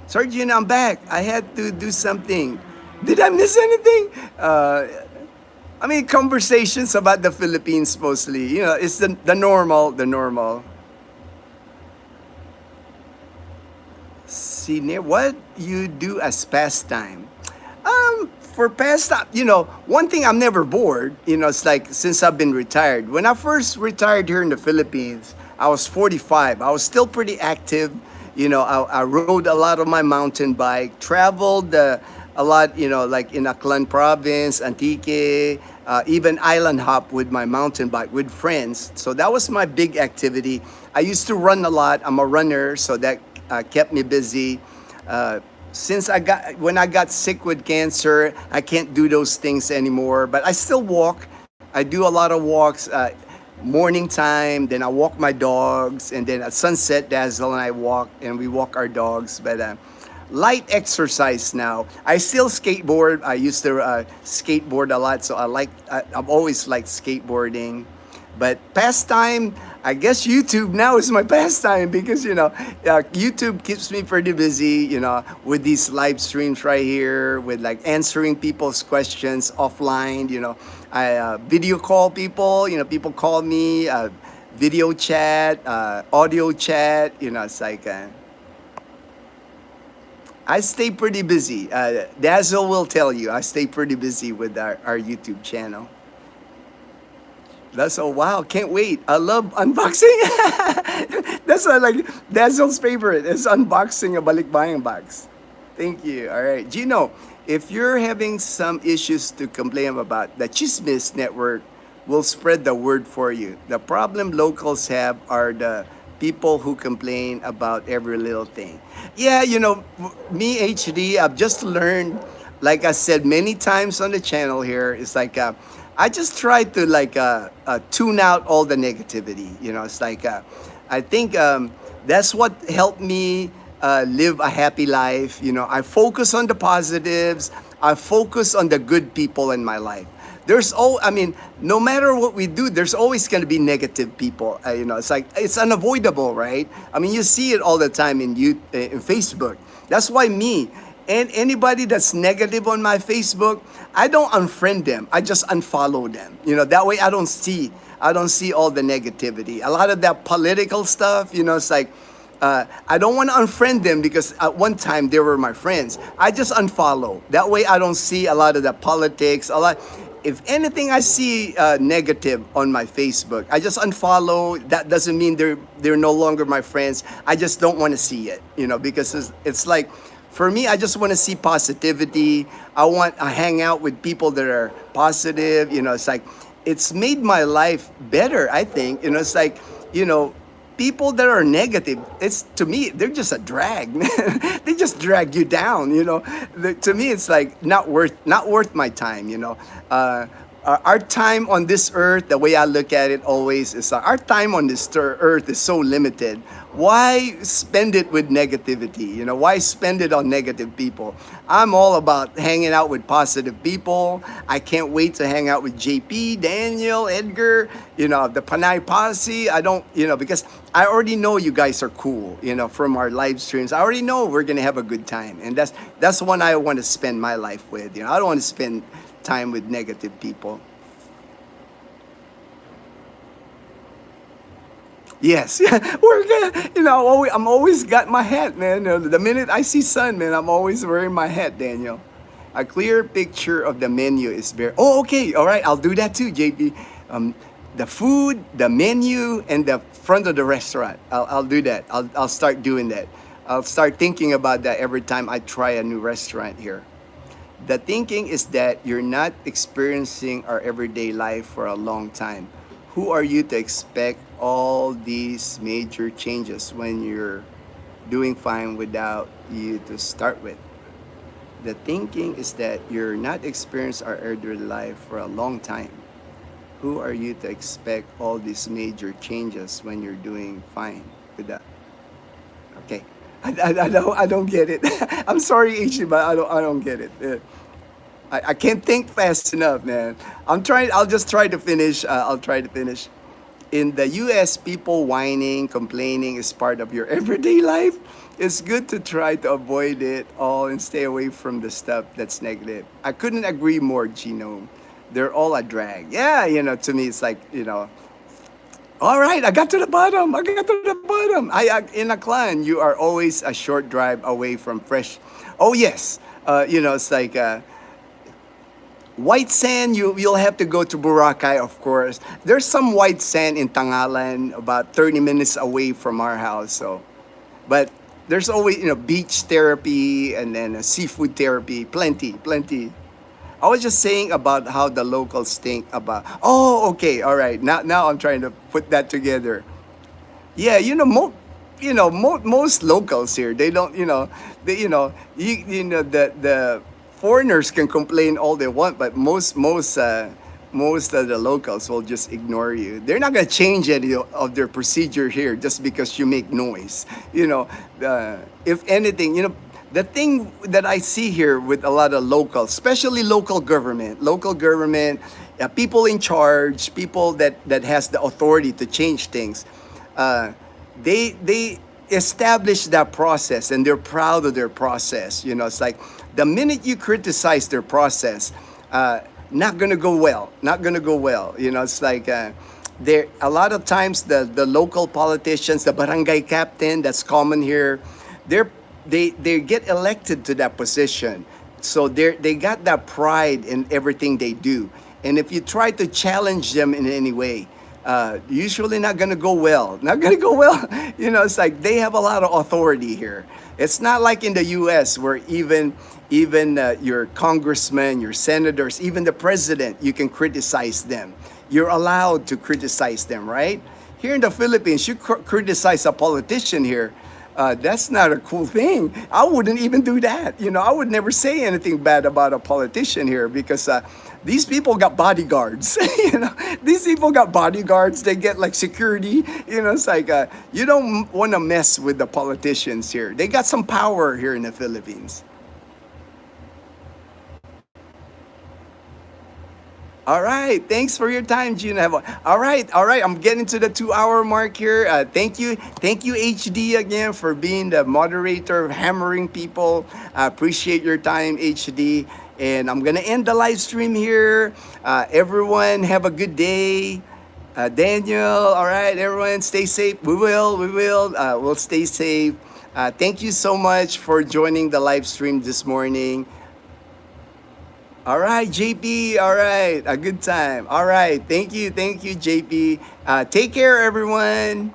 Sorry, Gina, I'm back. I had to do something. Did I miss anything? Conversations about the Philippines mostly. It's the normal. See, what you do as pastime? For pastime, one thing, I'm never bored. It's like since I've been retired. When I first retired here in the Philippines, I was 45. I was still pretty active. I rode a lot of my mountain bike, traveled a lot, like in Aklan province, Antique, even island hop with my mountain bike with friends. So that was my big activity. I used to run a lot. I'm a runner, so that kept me busy. Since when I got sick with cancer, I can't do those things anymore, but I still walk. I do a lot of walks, morning time, then I walk my dogs, and then at sunset, Dazzle and I walk, and we walk our dogs, but light exercise now. I still skateboard. I used to skateboard a lot, so I've always liked skateboarding. But pastime, I guess YouTube now is my pastime because, YouTube keeps me pretty busy, with these live streams right here, with like answering people's questions offline, I video call people, people call me, video chat, audio chat, it's like, I stay pretty busy. Dazzle will tell you, I stay pretty busy with our YouTube channel. That's wow, can't wait. I love unboxing. That's like Dazzle's favorite is unboxing a balikbayang box. Thank you. All right. Gino, if you're having some issues to complain about, the Chismis Network will spread the word for you. The problem locals have are the people who complain about every little thing. Yeah, me, HD, I've just learned, like I said many times on the channel here, it's like I just try to like tune out all the negativity. It's like I think that's what helped me live a happy life. I focus on the positives. I focus on the good people in my life. I mean, no matter what we do, there's always going to be negative people. It's like, it's unavoidable, right? I mean, you see it all the time in Facebook. That's why me and anybody that's negative on my Facebook, I don't unfriend them. I just unfollow them. That way I don't see all the negativity. A lot of that political stuff, it's like, I don't want to unfriend them because at one time they were my friends. I just unfollow. That way I don't see a lot of the politics. If anything I see negative on my Facebook, I just unfollow. That doesn't mean they're no longer my friends. I just don't want to see it, because it's like, for me, I just want to see positivity. I hang out with people that are positive. It's like, it's made my life better, I think. It's like, people that are negative, to me, they're just a drag. They just drag you down. To me, it's like not worth my time. Our time on this earth, the way I look at it always is our time on this earth is so limited. Why spend it with negativity? Why spend it on negative people? I'm all about hanging out with positive people. I can't wait to hang out with JP, Daniel, Edgar, the Panay Posse. I don't, because I already know you guys are cool, from our live streams. I already know we're going to have a good time. And that's one I want to spend my life with. I don't want to spend time with negative people. Yes, we're gonna. I'm always got my hat, man. The minute I see sun, man, I'm always wearing my hat, Daniel. A clear picture of the menu is very. Oh, okay, all right, I'll do that too, JP. The food, the menu, and the front of the restaurant. I'll do that. I'll start doing that. I'll start thinking about that every time I try a new restaurant here. The thinking is that you're not experiencing our everyday life for a long time. Who are you to expect all these major changes when you're doing fine without you to start with? The thinking is that you're not experiencing our everyday life for a long time. Who are you to expect all these major changes when you're doing fine with that? Okay. I don't get it. I'm sorry, Ichi, but I don't get it. I can't think fast enough, man. I'll just try to finish. I'll try to finish. In the US, people whining, complaining is part of your everyday life. It's good to try to avoid it all and stay away from the stuff that's negative. I couldn't agree more, Gino. They're all a drag. Yeah, to me, it's like, all right, I got to the bottom. In Aklan, you are always a short drive away from fresh. Oh, yes. It's like white sand, you'll have to go to Boracay, of course. There's some white sand in Tangalan, about 30 minutes away from our house. So, but there's always, beach therapy and then seafood therapy. Plenty. I was just saying about how the locals think about. Oh, okay, all right. Now I'm trying to put that together. Yeah, most locals here, they don't, the foreigners can complain all they want, but most of the locals will just ignore you. They're not gonna change any of their procedure here just because you make noise. If anything, the thing that I see here with a lot of locals, especially local government, people in charge, people that has the authority to change things, they establish that process and they're proud of their process. It's like the minute you criticize their process, not gonna go well. It's like there a lot of times the local politicians, the barangay captain, that's common here, they get elected to that position, so they got that pride in everything they do. And if you try to challenge them in any way, usually not gonna go well. It's like they have a lot of authority here. It's not like in the U.S. where even your congressmen, your senators, even the president, you can criticize them. You're allowed to criticize them, right? here in the Philippines, you criticize a politician here. That's not a cool thing. I wouldn't even do that. I would never say anything bad about a politician here because these people got bodyguards. These people got bodyguards. They get like security. It's like you don't want to mess with the politicians here. They got some power here in the Philippines. All right. Thanks for your time, Gina. All right. All right. I'm getting to the 2 hour mark here. Thank you. Thank you, HD, again, for being the moderator, hammering people. I appreciate your time, HD. And I'm going to end the live stream here. Everyone, have a good day. Daniel, all right, everyone, stay safe. We'll stay safe. Thank you so much for joining the live stream this morning. All right, JP. All right, a good time. All right, thank you, JP. Take care, everyone.